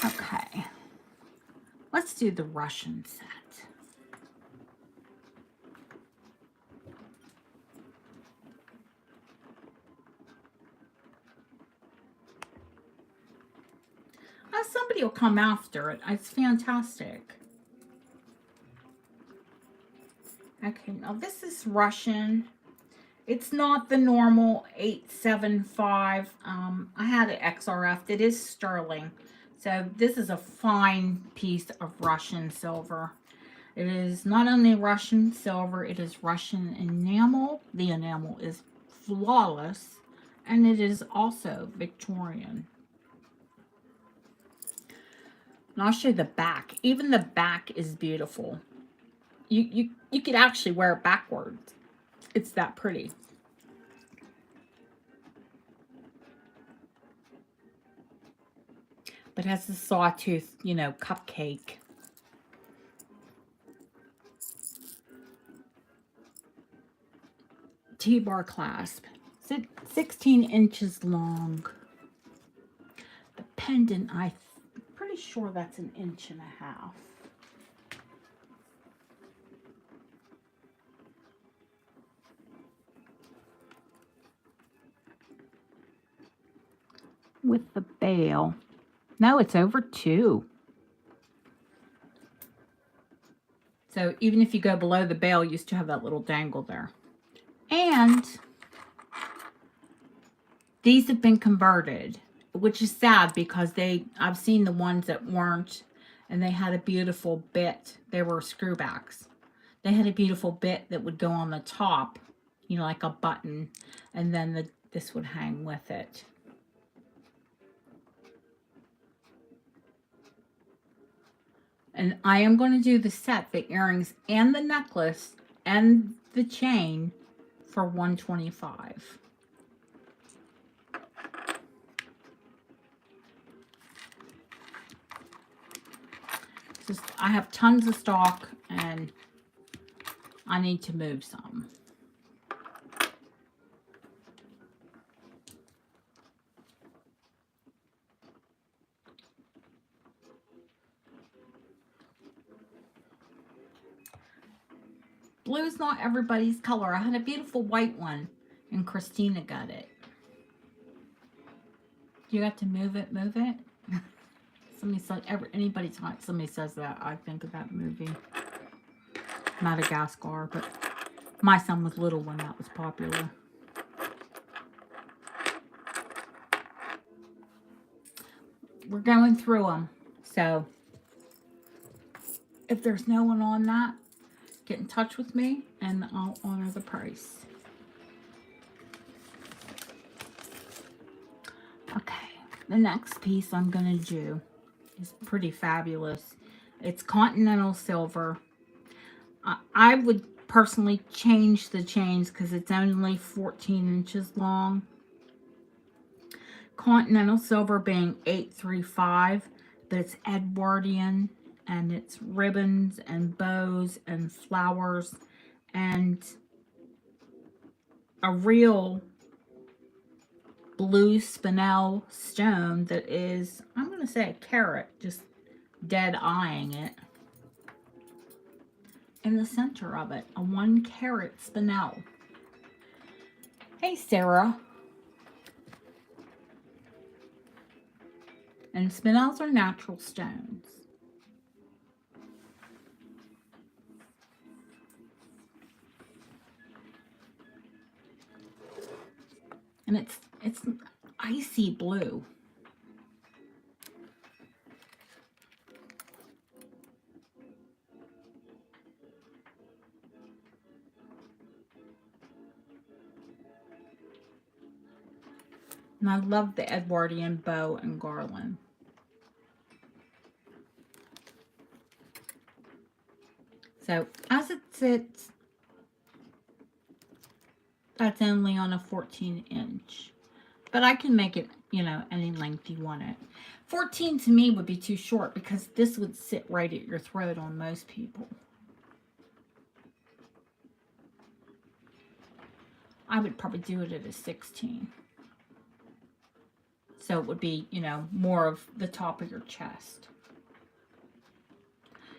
Okay. Let's do the Russian set. Somebody will come after it. It's fantastic. Okay, now this is Russian. It's not the normal 875. I had it XRF. It is sterling. So this is a fine piece of Russian silver. It is not only Russian silver, it is Russian enamel. The enamel is flawless, and it is also Victorian. And I'll show you the back. Even the back is beautiful. You could actually wear it backwards. It's that pretty. But it has the sawtooth, you know, cupcake. T-bar clasp. 16 inches long. The pendant, I'm pretty sure that's 1.5 inches. With the bail. No, it's over 2. So even if you go below the bail, you still have that little dangle there. And these have been converted, which is sad because I've seen the ones that weren't, and they had a beautiful bit. They were screwbacks. They had a beautiful bit that would go on the top, you know, like a button, and then this would hang with it. And I am going to do the set, the earrings and the necklace and the chain for $125. Just, I have tons of stock and I need to move some. Blue is not everybody's color. I had a beautiful white one, and Christina got it. You got to move it, move it. Somebody said, somebody says that, I think of that movie, Madagascar. But my son was little when that was popular. We're going through them, so if there's no one on that, get in touch with me and I'll honor the price. Okay, the next piece I'm going to do is pretty fabulous. It's continental silver. I would personally change the chains because it's only 14 inches long. Continental silver being 835, but it's Edwardian. And it's ribbons and bows and flowers and a real blue spinel stone that is, I'm going to say a carat, just dead eyeing it. In the center of it, a 1 carat spinel. Hey, Sarah. And spinels are natural stones. And it's icy blue. And I love the Edwardian bow and garland. So as it sits, that's only on a 14 inch. But I can make it, you know, any length you want it. 14 to me would be too short because this would sit right at your throat on most people. I would probably do it at a 16. So it would be, you know, more of the top of your chest.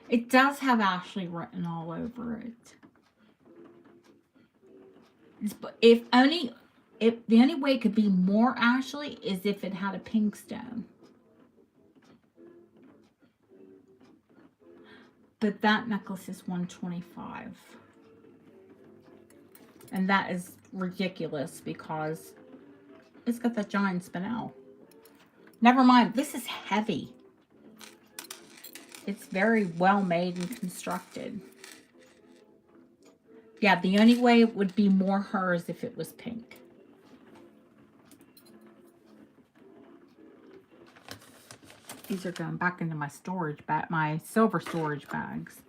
It does have Ashley written all over it. If the only way it could be more Ashley is if it had a pink stone. But that necklace is $125. And that is ridiculous because it's got that giant spinel. Never mind, this is heavy. It's very well made and constructed. Yeah, the only way it would be more hers if it was pink. These are going back into my storage bag, my silver storage bags.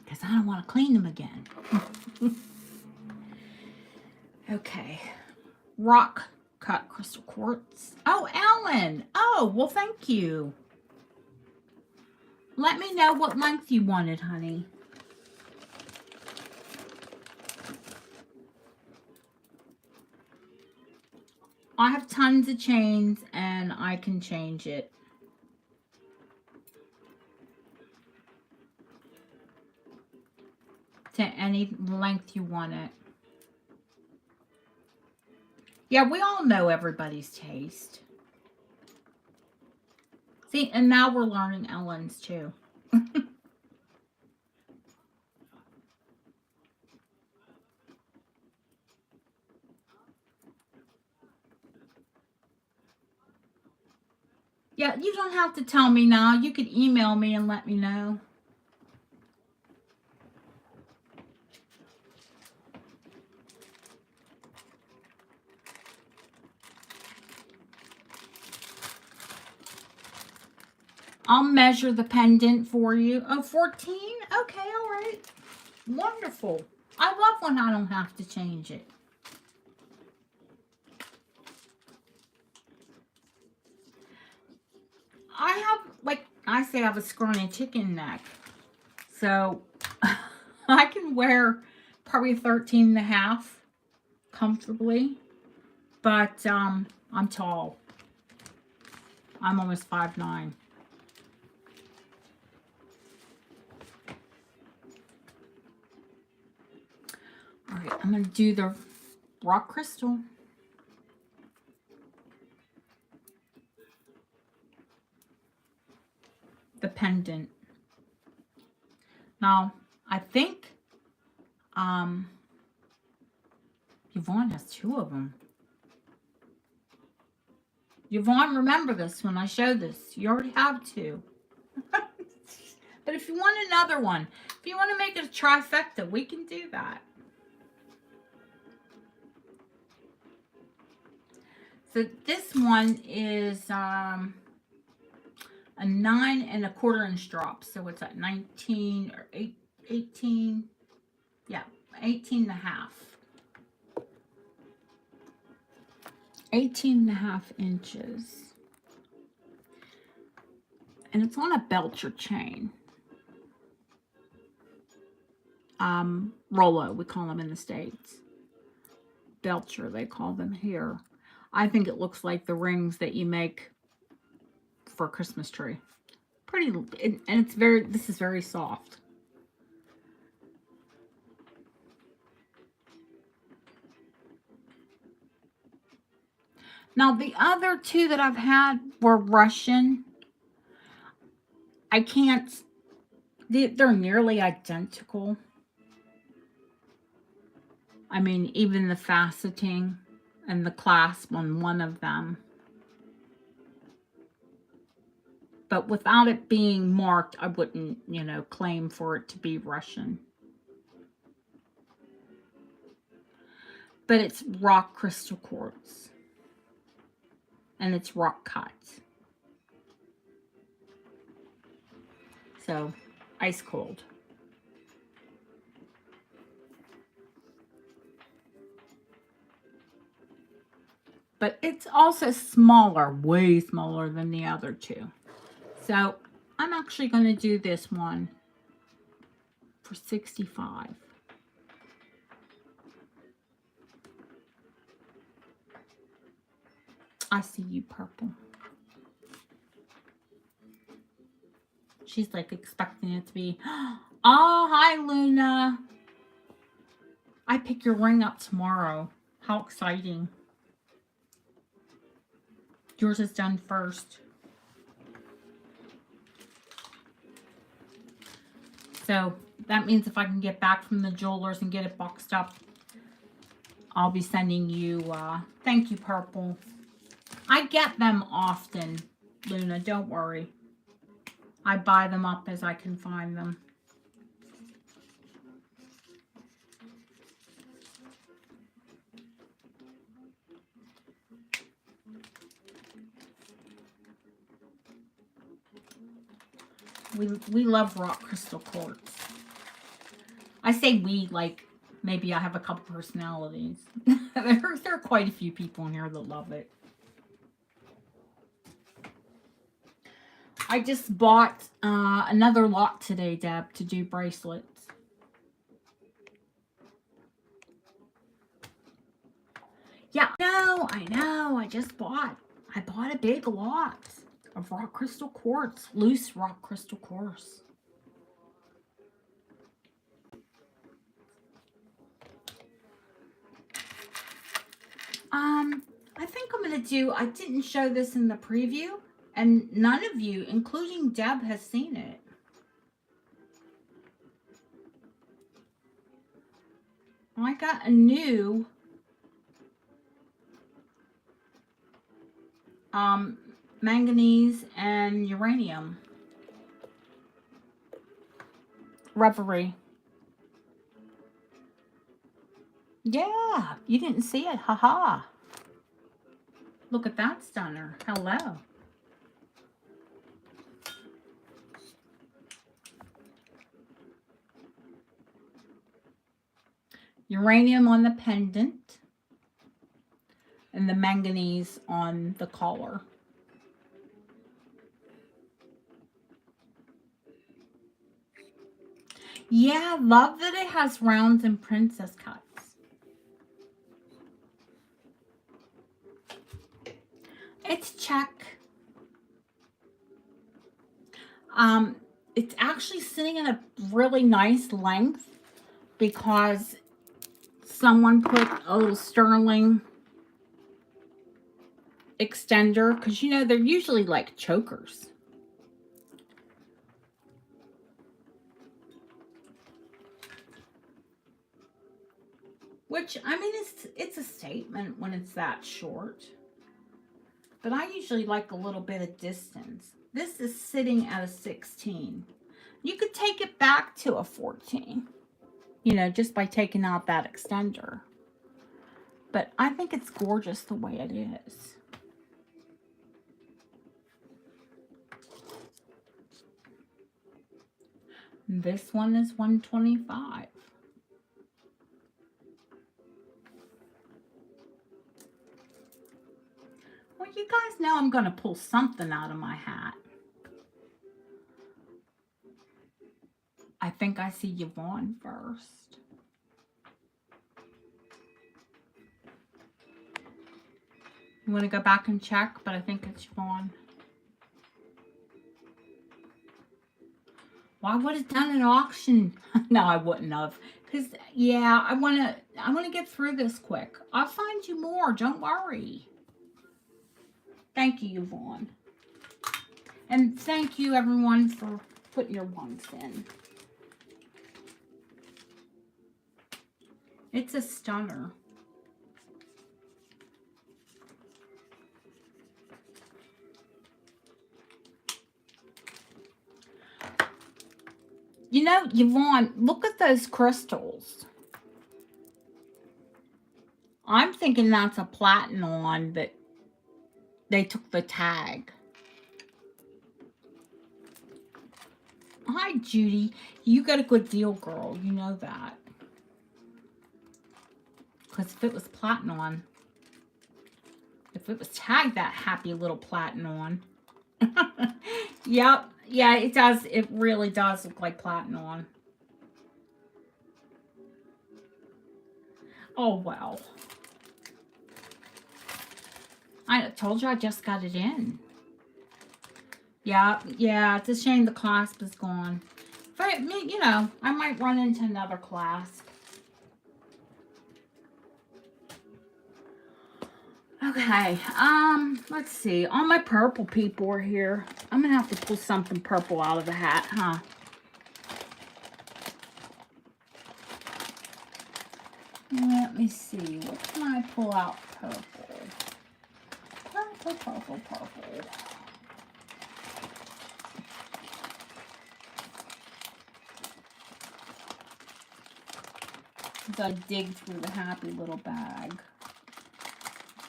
Because I don't want to clean them again. Okay. Rock cut crystal quartz. Oh, Ellen. Oh, well, thank you. Let me know what length you wanted, honey. I have tons of chains and I can change it. To any length you want it. Yeah, we all know everybody's taste. See, and now we're learning Ellen's too. Yeah, you don't have to tell me now. You could email me and let me know. I'll measure the pendant for you. Oh, 14? Okay, all right. Wonderful. I love when I don't have to change it. I have, like I say, I have a scrawny chicken neck. So I can wear probably 13 and a half comfortably. But I'm tall. I'm almost 5'9". All right, I'm going to do the rock crystal. The pendant. Now, I think Yvonne has 2 of them. Yvonne, remember this when I show this. You already have 2. But if you want another one, if you want to make it a trifecta, we can do that. So this one is a 9 1/4 inch drop. So it's at 19 or 18. Yeah, 18 and a half. 18 and a half inches. And it's on a Belcher chain. Rollo, we call them in the States. Belcher, they call them here. I think it looks like the rings that you make for a Christmas tree. Pretty, and it's very, this is very soft. Now, the other 2 that I've had were Russian. I can't, they're nearly identical. I mean, even the faceting and the clasp on one of them. But without it being marked, I wouldn't, you know, claim for it to be Russian. But it's rock crystal quartz. And it's rock cut. So, ice cold. But it's also smaller, way smaller than the other 2. So, I'm actually going to do this one for $65. I see you, Purple. She's like expecting it to be, oh, hi, Luna. I pick your ring up tomorrow. How exciting. Yours is done first. So that means if I can get back from the jewelers and get it boxed up, I'll be sending you, thank you, Purple. I get them often, Luna, don't worry. I buy them up as I can find them. We love rock crystal quartz. I say we, like maybe I have a couple personalities. there are quite a few people in here that love it. I just bought another lot today, Deb, to do bracelets. Yeah, I know. I bought a big lot of rock crystal quartz, loose rock crystal quartz. I think I'm going to do, I didn't show this in the preview, and none of you, including Deb, has seen it. I got a new manganese and uranium reverie. Yeah, you didn't see it. Haha. Look at that stunner. Hello. Uranium on the pendant and the manganese on the collar. Yeah, love that it has rounds and princess cuts. It's check. It's actually sitting at a really nice length because someone put a little sterling extender, because you know they're usually like chokers. Which, I mean, it's a statement when it's that short. But I usually like a little bit of distance. This is sitting at a 16. You could take it back to a 14. You know, just by taking out that extender. But I think it's gorgeous the way it is. This one is $125. Well, you guys know I'm going to pull something out of my hat. I think I see Yvonne first. You want to go back and check, but I think it's Yvonne. Well, I would have done an auction. No, I wouldn't have. Because, yeah, I want to get through this quick. I'll find you more. Don't worry. Thank you, Yvonne. And thank you, everyone, for putting your ones in. It's a stunner. You know, Yvonne, look at those crystals. I'm thinking that's a platinum that they took the tag. Hi, Judy. You got a good deal, girl. You know that. Because if it was platinum, if it was tagged that happy little platinum. Yep. Yeah, it does. It really does look like platinum. Oh, well. I told you I just got it in. Yeah, it's a shame the clasp is gone. But, you know, I might run into another clasp. Okay, let's see. All my purple people are here. I'm gonna have to pull something purple out of the hat, huh? Let me see. What can I pull out purple? Purple. As I dig through the happy little bag.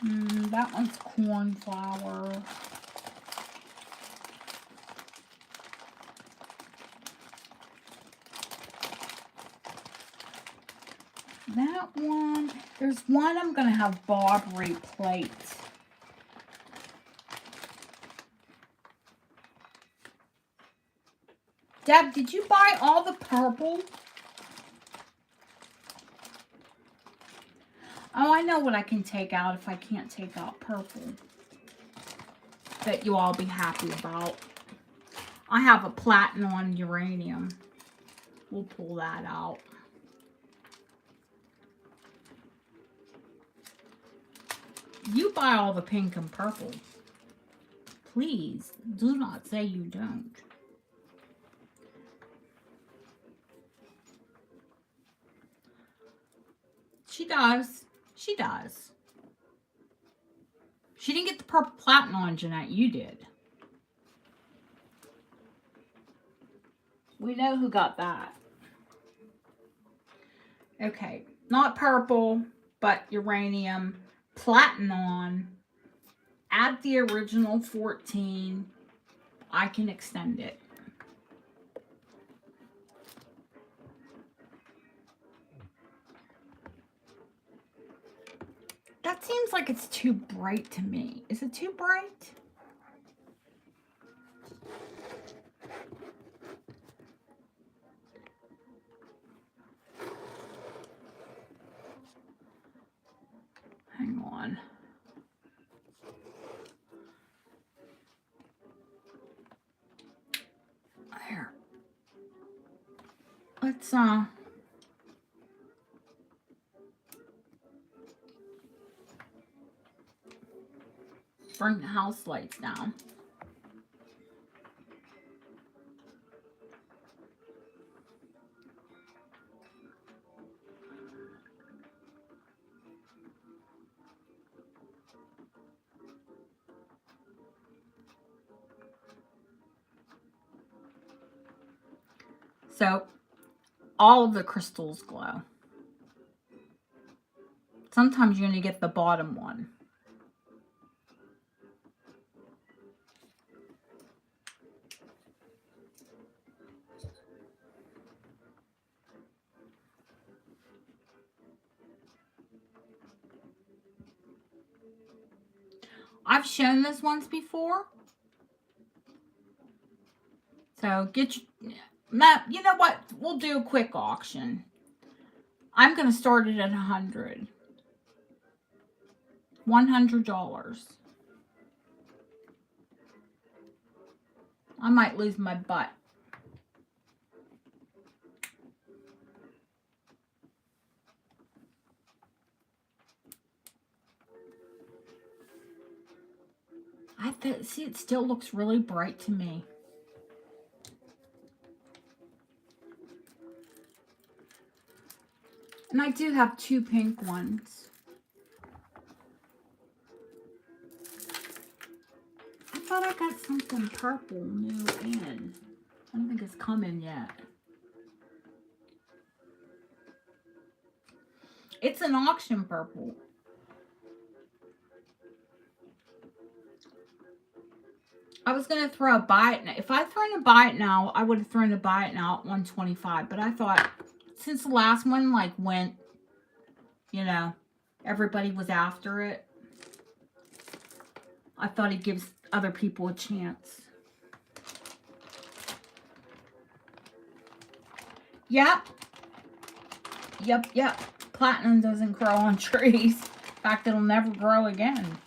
That one's cornflower. That one, there's one I'm going to have Bob replate. Deb, did you buy all the purple? Oh, I know what I can take out if I can't take out purple. That you all be happy about. I have a platinum on uranium. We'll pull that out. You buy all the pink and purple. Please, do not say you don't. She does. She does. She didn't get the purple platinum on, Jeanette. You did. We know who got that. Okay. Not purple, but uranium. Platinum. Add the original 14. I can extend it. That seems like it's too bright to me. Is it too bright? Hang on. There. Let's bring the house lights down. So, all of the crystals glow. Sometimes you're going to get the bottom one. I've shown this once before. So get your, you know what? We'll do a quick auction. I'm going to start it at $100. $100. I might lose my butt. See, it still looks really bright to me. And I do have two pink ones. I thought I got something purple new in. I don't think it's come in yet. It's an auction purple. I was going to throw a buy it now. If I thrown a buy it now, I would have thrown a buy it now at $125. But I thought, since the last one like went, you know, everybody was after it, I thought it gives other people a chance. Yep. Yep. Platinum doesn't grow on trees. In fact, it'll never grow again.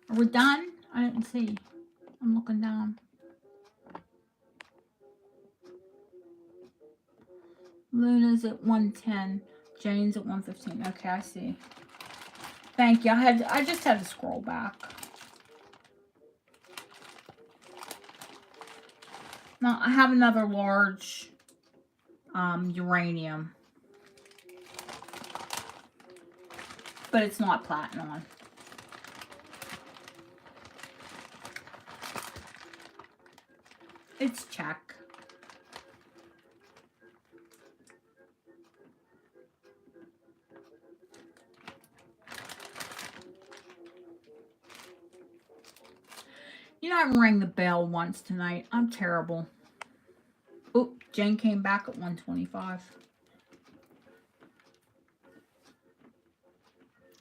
Are we done? I didn't see. I'm looking down. Luna's at 110. Jane's at 115. Okay, I see. Thank you. I just had to scroll back. Now I have another large uranium. But it's not platinum. It's check. You know, I rang the bell once tonight. I'm terrible. Oh, Jane came back at 125.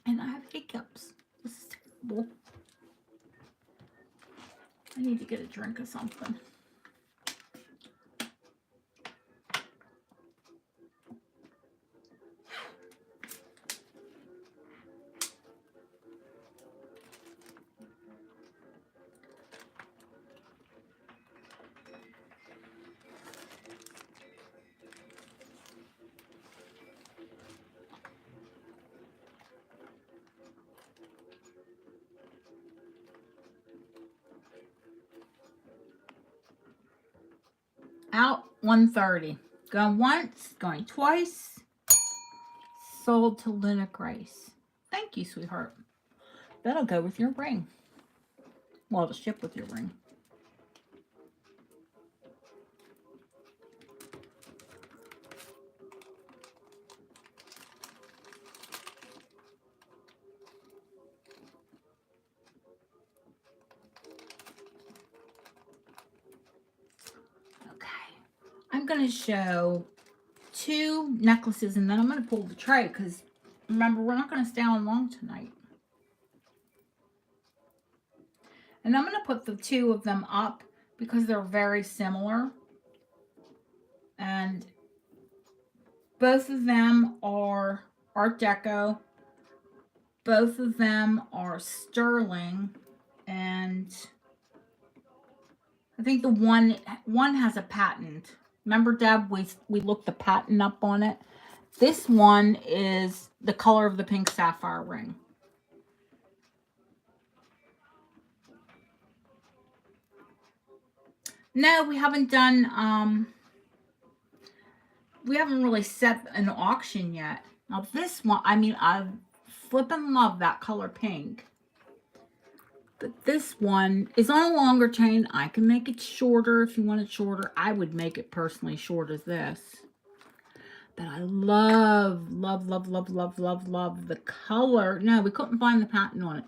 And I have hiccups. This is terrible. I need to get a drink of something. Out 130. Going once, going twice. Sold to Luna Grace. Thank you, sweetheart. That'll go with your ring. Well, it'll ship with your ring. I'm going to show 2 necklaces and then I'm going to pull the tray because remember, we're not going to stay on long tonight. And I'm going to put the 2 of them up because they're very similar. And both of them are Art Deco. Both of them are sterling. And I think the one has a patent. Remember, Deb, we looked the patent up on it. This one is the color of the pink sapphire ring. No, we haven't done, we haven't really set an auction yet. Now this one, I mean, I flippin' love that color pink. But this one is on a longer chain. I can make it shorter if you want it shorter. I would make it personally short as this. But I love, love, love, love, love, love, love the color. No, we couldn't find the patent on it.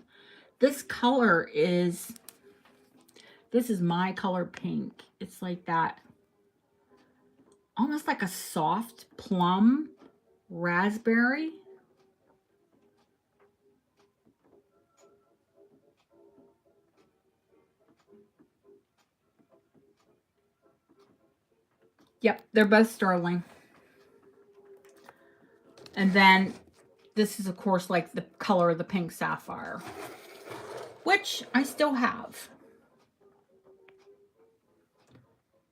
This color is, this is my color pink. It's like that, almost like a soft plum raspberry. Yep, they're both sterling. And then this is, of course, like the color of the pink sapphire, which I still have.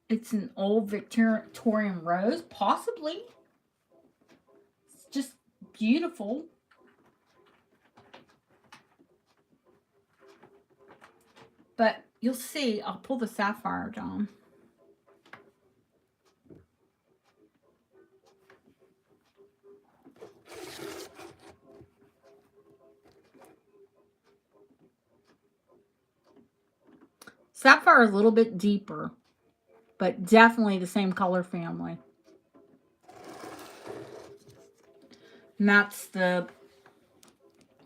It's an old Victorian rose, possibly. It's just beautiful. But you'll see, I'll pull the sapphire down. Sapphire is a little bit deeper, but definitely the same color family. And that's the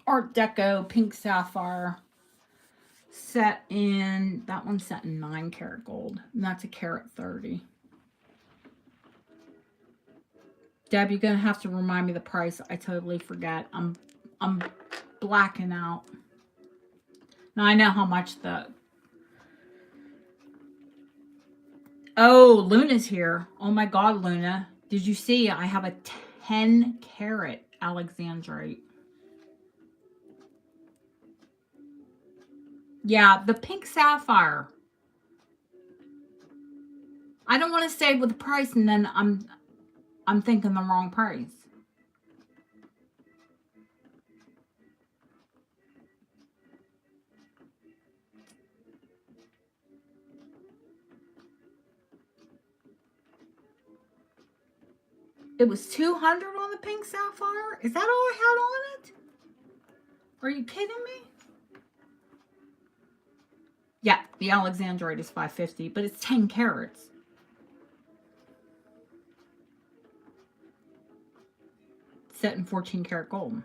Art Deco pink sapphire set in, that one's set in 9 karat gold. And that's a carat 30. Deb, you're gonna have to remind me the price. I totally forget. I'm blacking out. Now I know how much the, oh, Luna's here. Oh my God, Luna. Did you see I have a 10 karat Alexandrite? Yeah, the pink sapphire. I don't want to say with the price and then I'm thinking the wrong price. It was $200 on the pink sapphire? Is that all I had on it? Are you kidding me? Yeah, The Alexandrite is $5.50, but it's 10 carats. Set in 14 karat gold.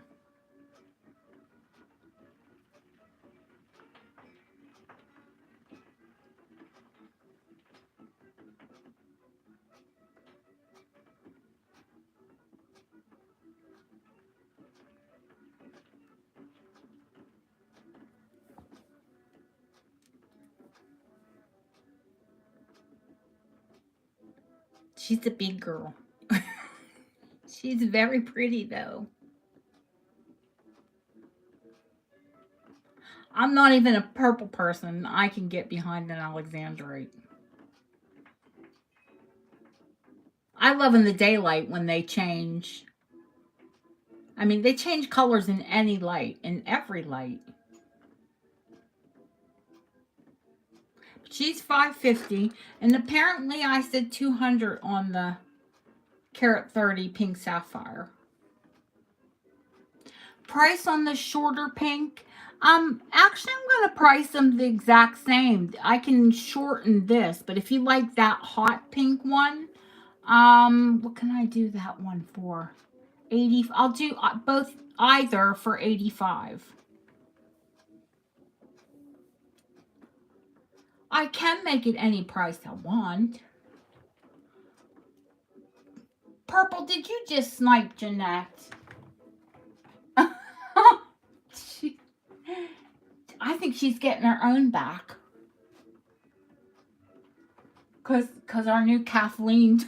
She's a big girl. She's very pretty, though. I'm not even a purple person. I can get behind an Alexandrite. I love in the daylight when they change. I mean, they change colors in any light, in every light. She's $5.50, and apparently I said $200 on the carat 30 pink sapphire. Price on the shorter pink. Actually, I'm going to price them the exact same. I can shorten this, but if you like that hot pink one, what can I do that one for? 80. I'll do either for 85. I can make it any price I want. Purple, did you just snipe Jeanette? I think she's getting her own back. Cause our new Kathleen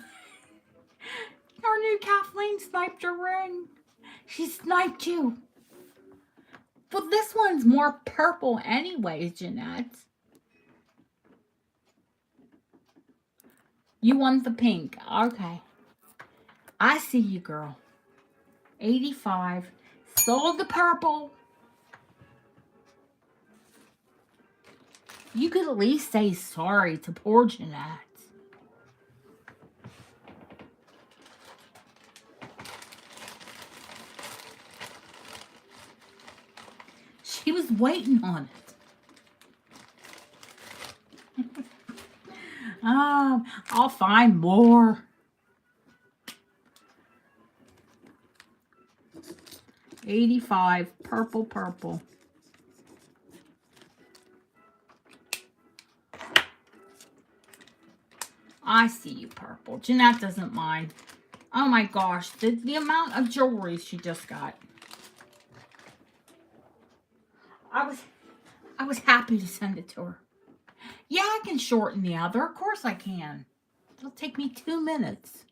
sniped her ring. She sniped you. But this one's more purple anyways, Jeanette. You want the pink. Okay. I see you, girl. 85. Sold the purple. You could at least say sorry to poor Jeanette. She was waiting on it. I'll find more. $85, purple. I see you, purple. Jeanette doesn't mind. Oh my gosh, the amount of jewelry she just got. I was happy to send it to her. Yeah, I can shorten the other. Of course I can. It'll take me 2 minutes.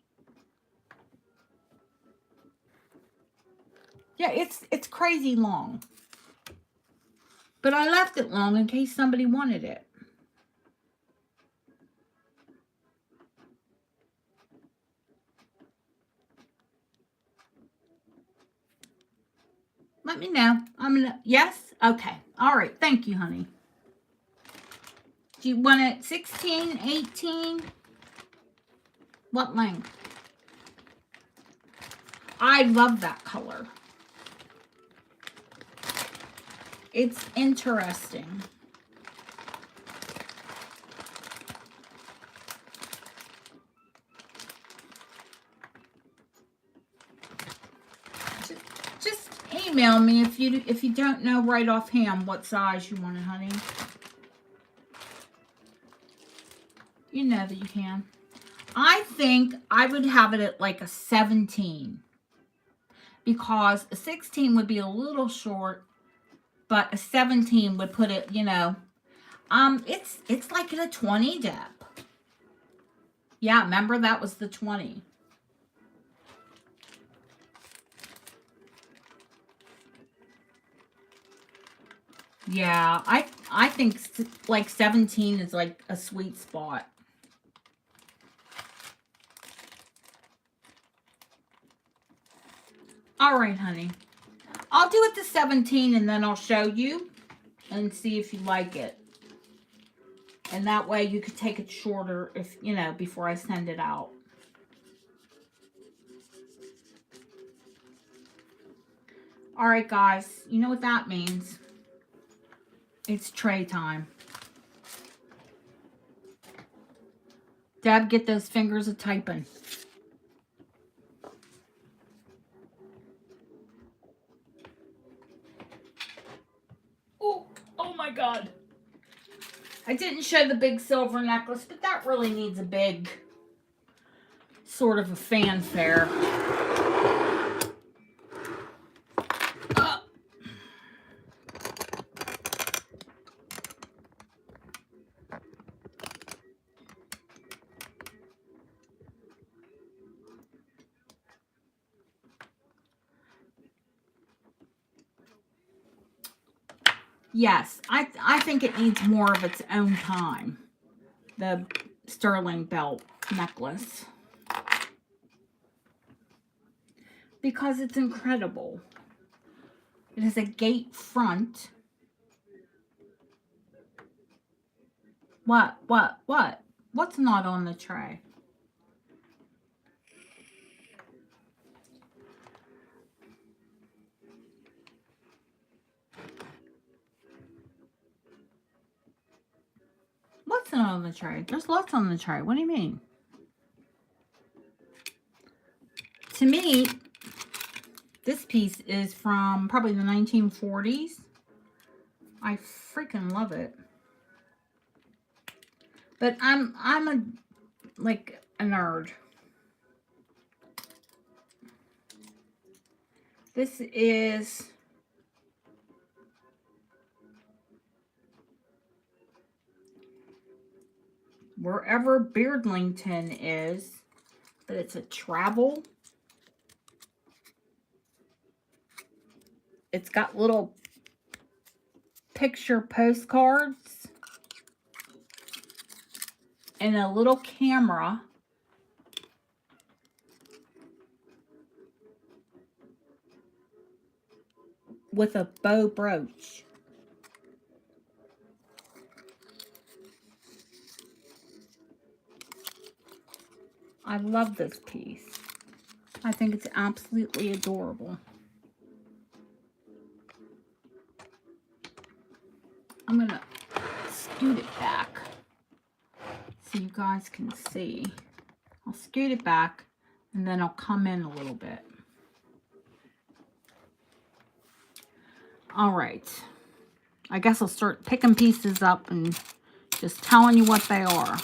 Yeah, it's crazy long. But I left it long in case somebody wanted it. Let me know. Yes? Okay. All right. Thank you, honey. Do you want it 16, 18? What length? I love that color. It's interesting. Just email me if you don't know right offhand what size you want it, honey. You know that you can. I think I would have it at like a 17. Because a 16 would be a little short. But a 17 would put it, you know. It's like at a 20 depth. Yeah, remember that was the 20. Yeah, I think like 17 is like a sweet spot. All right, honey. I'll do it to 17 and then I'll show you and see if you like it. And that way you could take it shorter if, you know, before I send it out. All right, guys. You know what that means. It's tray time. Dad, get those fingers a typing. Oh my God. I didn't show the big silver necklace, but that really needs a big sort of a fanfare. Yes, I think it needs more of its own time. The sterling belt necklace. Because it's incredible. It has a gate front. What? What's not on the tray? What's not on the tray? There's lots on the tray. What do you mean? To me, this piece is from probably the 1940s. I freaking love it. But I'm like a nerd. This is wherever Beardlington is, but it's a travel. It's got little picture postcards and a little camera with a bow brooch. I love this piece. I think it's absolutely adorable. I'm gonna scoot it back so you guys can see. I'll scoot it back and then I'll come in a little bit. All right. I guess I'll start picking pieces up and just telling you what they are.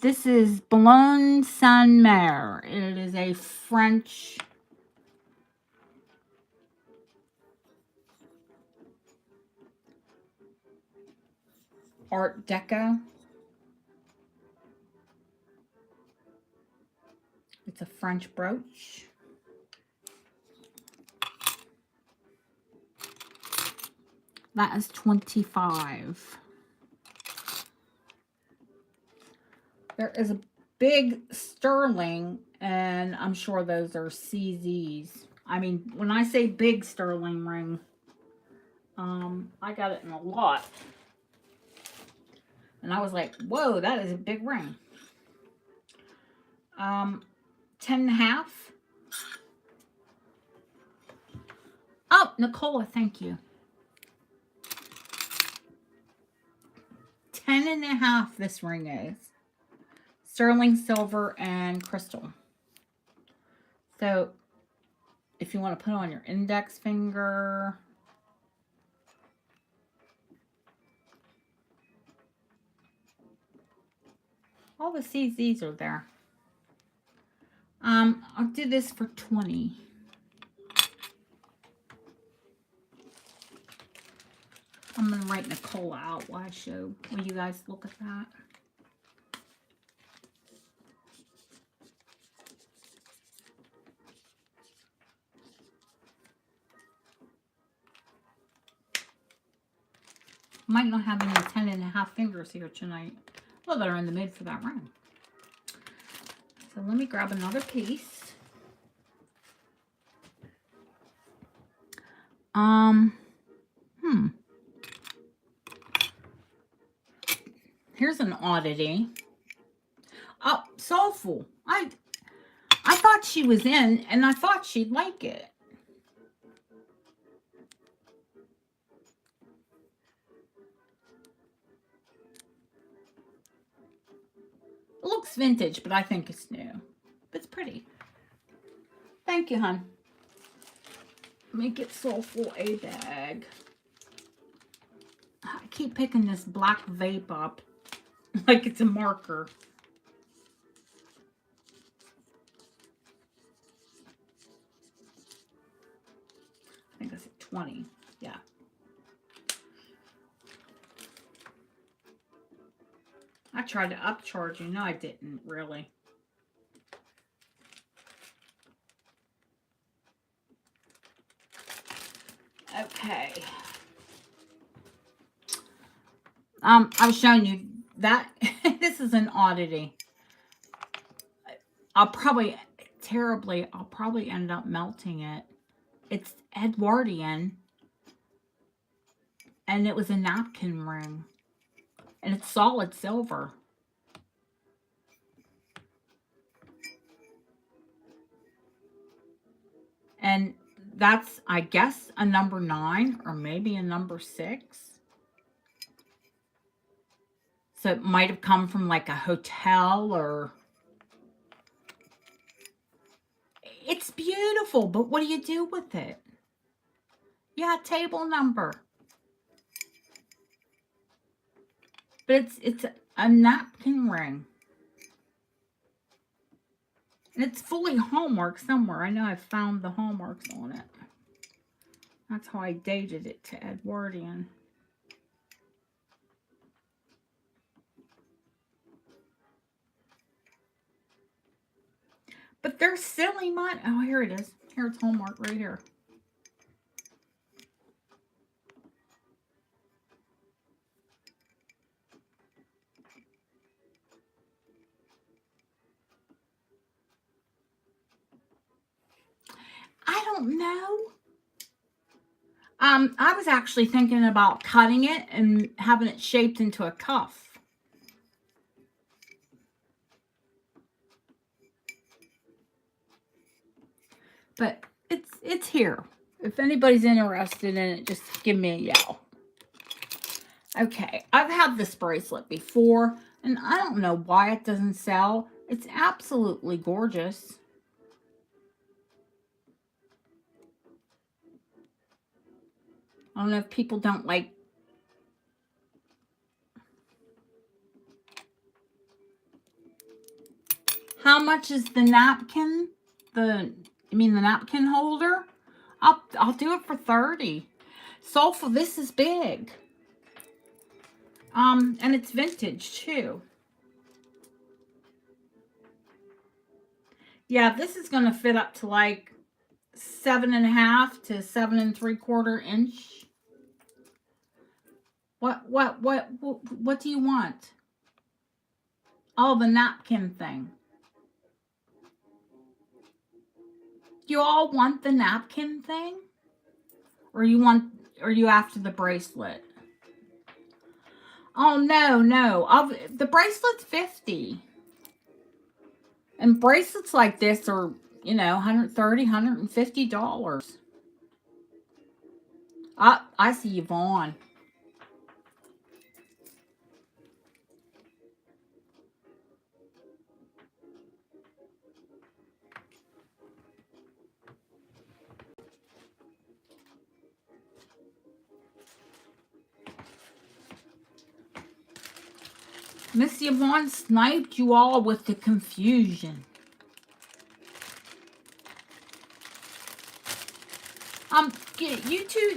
This is Boulogne Saint Mer. It is a French Art Deco. It's a French brooch. That is $25. There is a big sterling, and I'm sure those are CZs. I mean, when I say big sterling ring, I got it in a lot. And I was like, whoa, that is a big ring. 10.5. Oh, Nicola, thank you. 10.5 this ring is. Sterling silver and crystal. So if you want to put on your index finger, all the CZs are there. I'll do this for 20. I'm gonna write Nicola out while I show. Will you guys look at that? Might not have any 10.5 fingers here tonight. Well, they're in the mood for that ring. So let me grab another piece. Here's an oddity. Oh, Soulful. I thought she was in, and I thought she'd like it. It's vintage, but I think it's new. It's pretty. Thank you, hon. Let me get Soulful a bag. I keep picking this black vape up like it's a marker. I think I said 20. Yeah. I tried to upcharge you. No, I didn't really. Okay. I was showing you that this is an oddity. I'll probably end up melting it. It's Edwardian, and it was a napkin ring, and it's solid silver. And that's, I guess, a number 9 or maybe a number 6. So it might have come from like a hotel or... It's beautiful, but what do you do with it? Yeah, table number. But it's a napkin ring. And it's fully hallmarked somewhere. I know I found the hallmarks on it. That's how I dated it to Edwardian. But they're silly money. Oh, here it is. Here it's hallmark right here. I don't know. I was actually thinking about cutting it and having it shaped into a cuff. But it's here. If anybody's interested in it, just give me a yell. Okay, I've had this bracelet before, and I don't know why it doesn't sell. It's absolutely gorgeous. I don't know if people don't like... How much is the napkin? The napkin holder? I'll do it for 30. Soulful, this is big. And it's vintage too. Yeah, this is gonna fit up to like 7.5 to 7 3/4 inch. What do you want? Oh, the napkin thing. You all want the napkin thing? Or you after the bracelet? Oh, no. The bracelet's 50. And bracelets like this are, $130, $150. I see Yvonne. Miss Yvonne sniped you all with the confusion.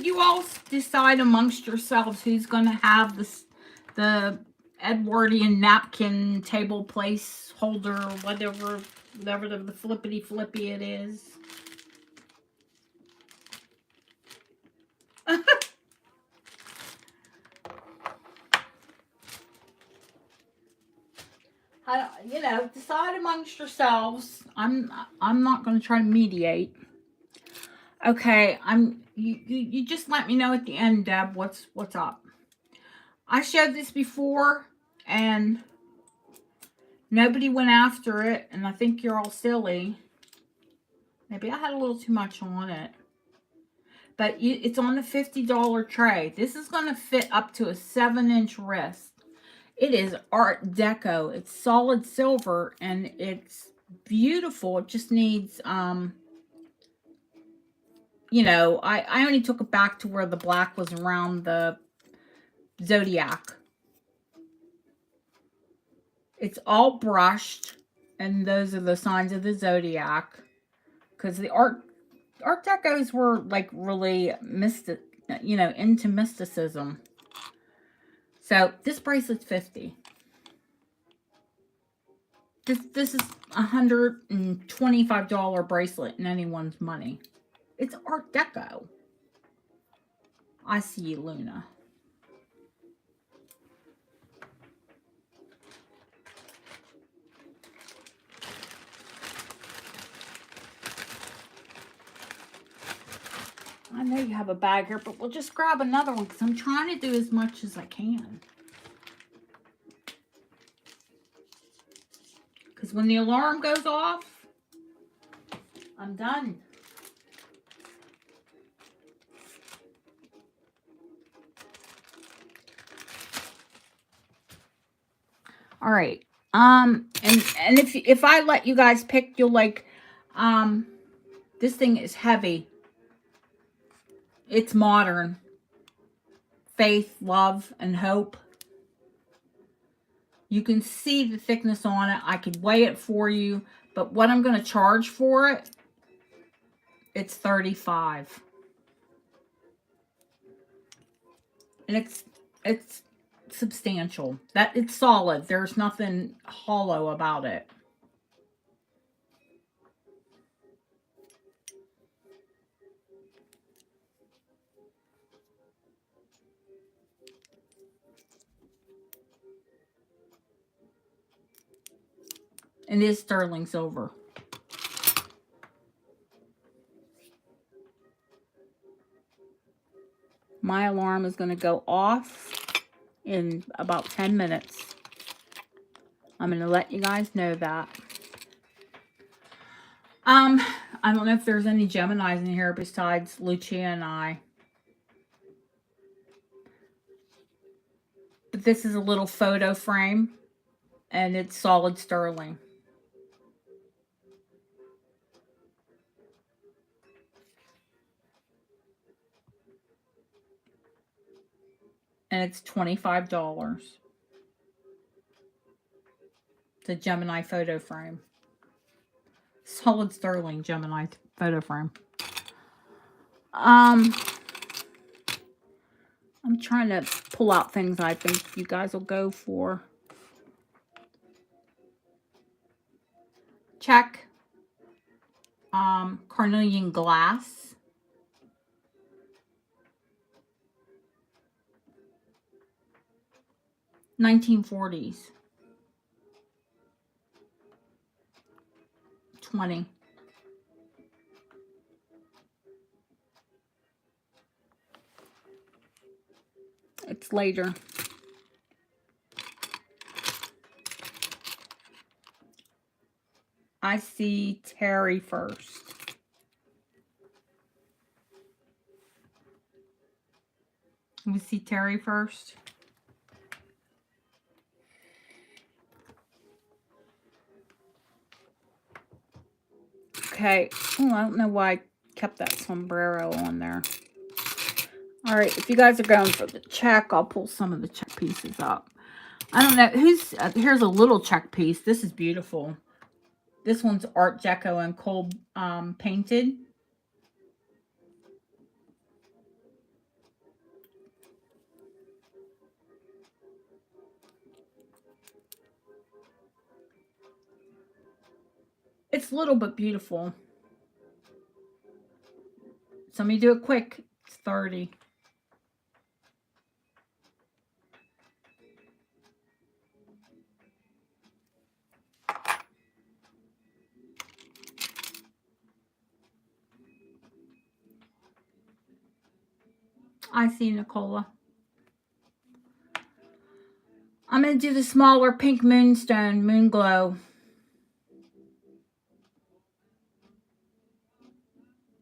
You all decide amongst yourselves who's going to have the Edwardian napkin table place holder, whatever the flippity it is. Decide amongst yourselves. I'm not going to try to mediate. Okay, you just let me know at the end, Deb, what's up. I showed this before and nobody went after it, and I think you're all silly. Maybe I had a little too much on it. But it's on the $50 tray. This is going to fit up to a 7-inch wrist. It is Art Deco. It's solid silver and it's beautiful. It just needs, you know, I only took it back to where the black was around the Zodiac. It's all brushed, and those are the signs of the Zodiac. Because the Art Decos were like really mystic, you know, into mysticism. So this bracelet's 50. This is $125 bracelet in anyone's money. It's Art Deco. I see you, Luna. I know you have a bag here, but we'll just grab another one because I'm trying to do as much as I can. Because when the alarm goes off, I'm done. All right. And if I let you guys pick, you'll like, this thing is heavy. It's modern. Faith, love, and hope. You can see the thickness on it. I could weigh it for you, but what I'm going to charge for it, it's $35. And it's substantial. That it's solid. There's nothing hollow about it. And it is sterling silver. My alarm is going to go off in about 10 minutes. I'm going to let you guys know that. I don't know if there's any Geminis in here besides Lucia and I. But this is a little photo frame. And it's solid sterling. And it's $25. It's a Gemini photo frame. Solid sterling Gemini photo frame. I'm trying to pull out things I think you guys will go for. Check. Carnelian glass. $1940s. 20. It's later. I see Terry first. We see Terry first. Okay. Oh, I don't know why I kept that sombrero on there. All right. If you guys are going for the check, I'll pull some of the check pieces up. I don't know who's. Here's a little check piece. This is beautiful. This one's Art Deco and cold painted. It's little but beautiful. So let me do it quick. It's 30. I see Nicola. I'm going to do the smaller pink Moonstone, Moon Glow.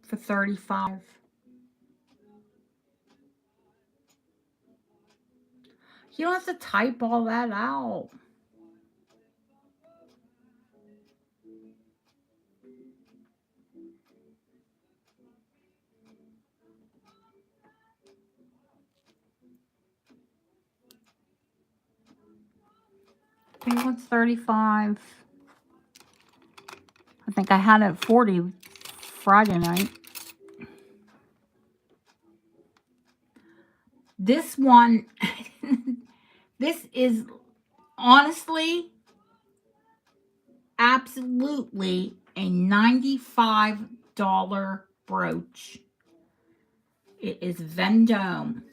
For $35. You don't have to type all that out. I think it's 35. I think I had it at 40 Friday night. This one, this is honestly, absolutely a $95 brooch. It is Vendome.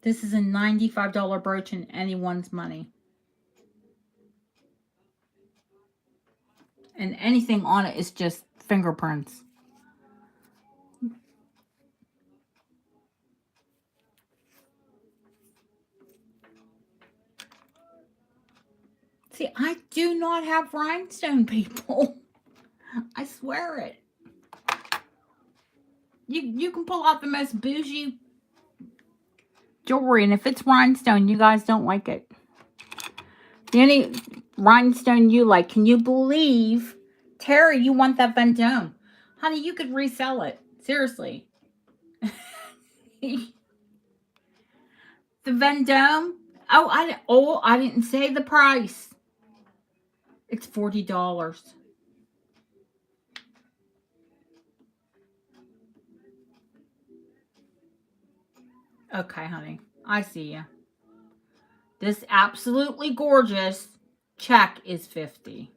This is a $95 brooch in anyone's money. And anything on it is just fingerprints. See, I do not have rhinestone, people. I swear it. You can pull out the most bougie jewelry, and if it's rhinestone, you guys don't like it. The only rhinestone you like, can you believe, Terry, you want that Vendome? Honey, you could resell it. Seriously. The Vendome. Oh, I didn't say the price. It's $40. Okay, honey. I see ya. This absolutely gorgeous check is $50.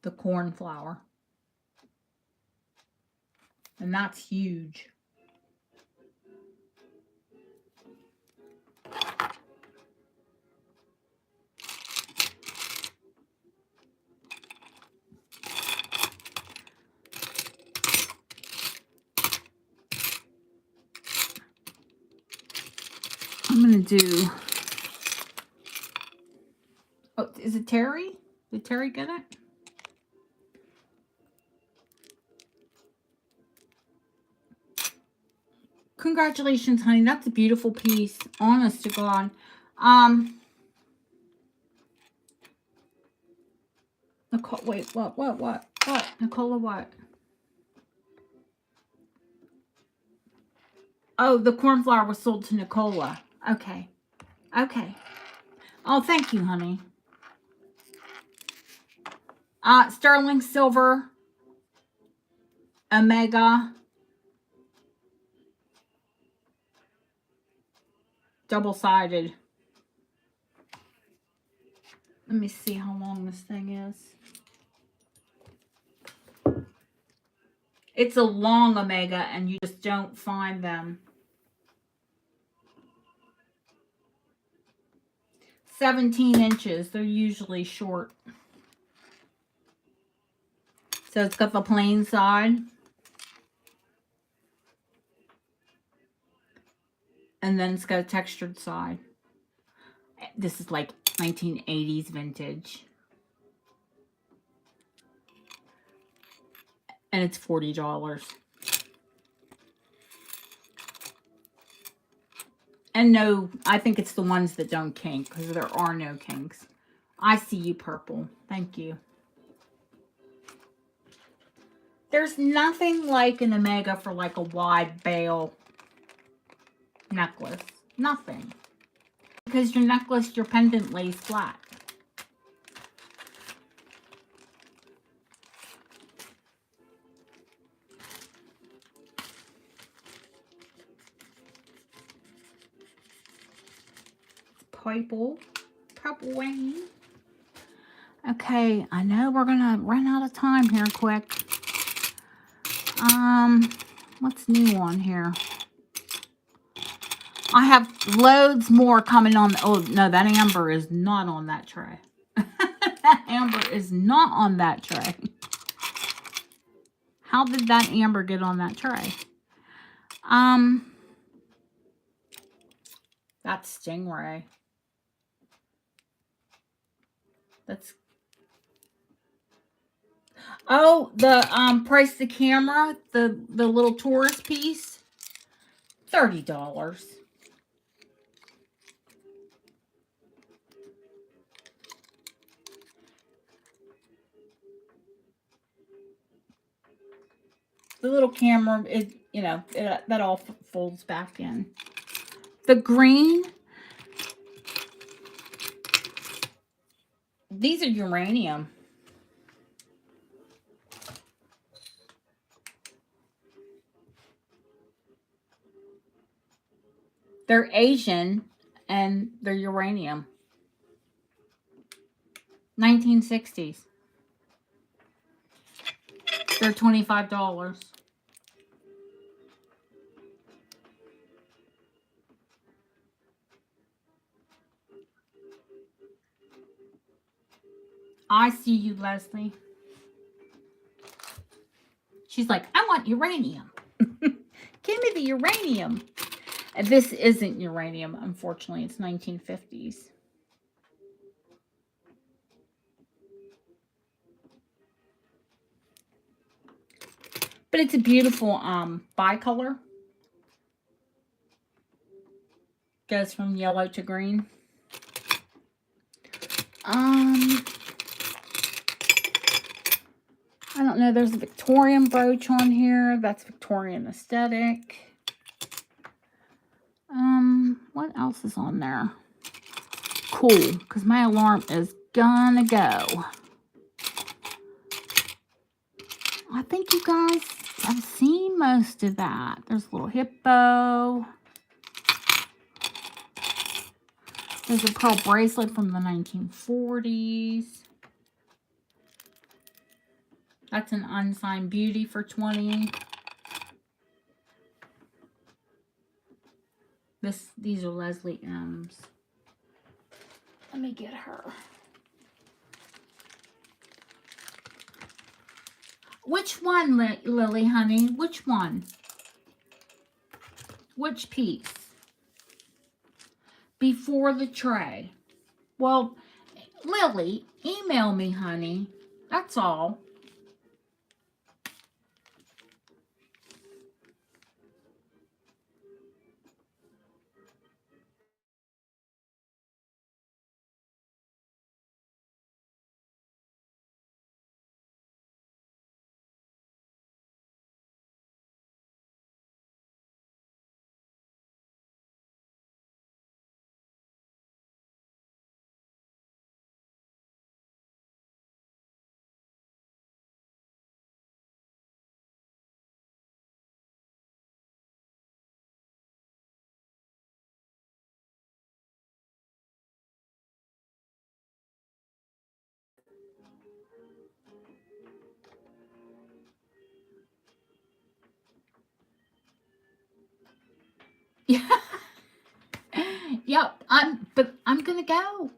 The cornflower. And that's huge. I'm going to do... Oh, is it Terry? Did Terry get it? Congratulations, honey. That's a beautiful piece. Honest to God. Nicole, wait, what? Nicola, what? Oh, the cornflower was sold to Nicola. Okay. Okay. Oh, thank you, honey. Sterling silver. Omega. Double-sided. Let me see how long this thing is. It's a long Omega, and you just don't find them. 17 inches. They're usually short. So it's got the plain side. And then it's got a textured side. This is like 1980s vintage. And it's $40. And no, I think it's the ones that don't kink, because there are no kinks. I see you, purple. Thank you. There's nothing like an Omega for like a wide bail necklace. Nothing. Because your necklace, your pendant lays flat. Purple rain. Okay, I know we're gonna run out of time here quick. What's new on here? I have loads more coming on. Oh, no, that amber is not on that tray. That amber is not on that tray. How did that amber get on that tray? That's Stingray. That's... Oh, the price the camera, the little tourist piece, $30. The little camera, it, you know, that all folds back in. The green, these are uranium. They're Asian and they're uranium. 1960s. They're $25. I see you, Leslie. She's like, I want uranium. Give me the uranium. This isn't uranium, unfortunately. It's 1950s. But it's a beautiful bicolor. Goes from yellow to green. I don't know. There's a Victorian brooch on here. That's Victorian aesthetic. What else is on there? Cool, because my alarm is gonna go. I think you guys have seen most of that. There's a little hippo. There's a pearl bracelet from the 1940s. That's an unsigned beauty for $20. These are Leslie M's. Let me get her. Which one, Lily, honey? Which one? Which piece? Before the tray. Well, Lily, email me, honey. That's all. Yeah. Yep. But I'm gonna go.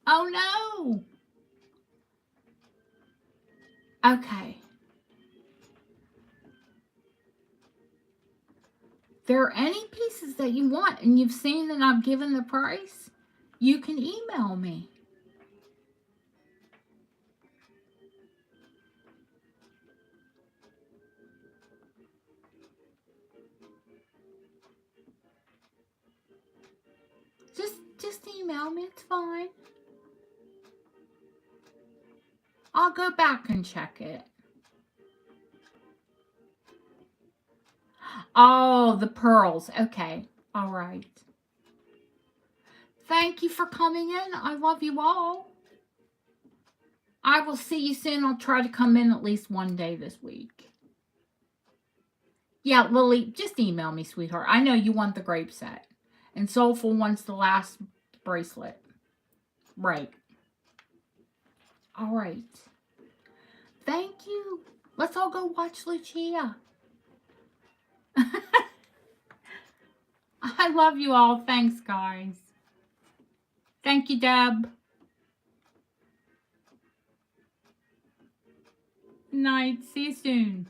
Oh no. Okay. If there are any pieces that you want and you've seen that I've given the price, you can email me. Just email me. It's fine. I'll go back and check it. Oh, the pearls. Okay. All right. Thank you for coming in. I love you all. I will see you soon. I'll try to come in at least one day this week. Yeah, Lily, just email me, sweetheart. I know you want the grape set. And Soulful wants the last bracelet. Right. All right. Thank you. Let's all go watch Lucia. I love you all. Thanks, guys. Thank you, Deb. Good night. See you soon.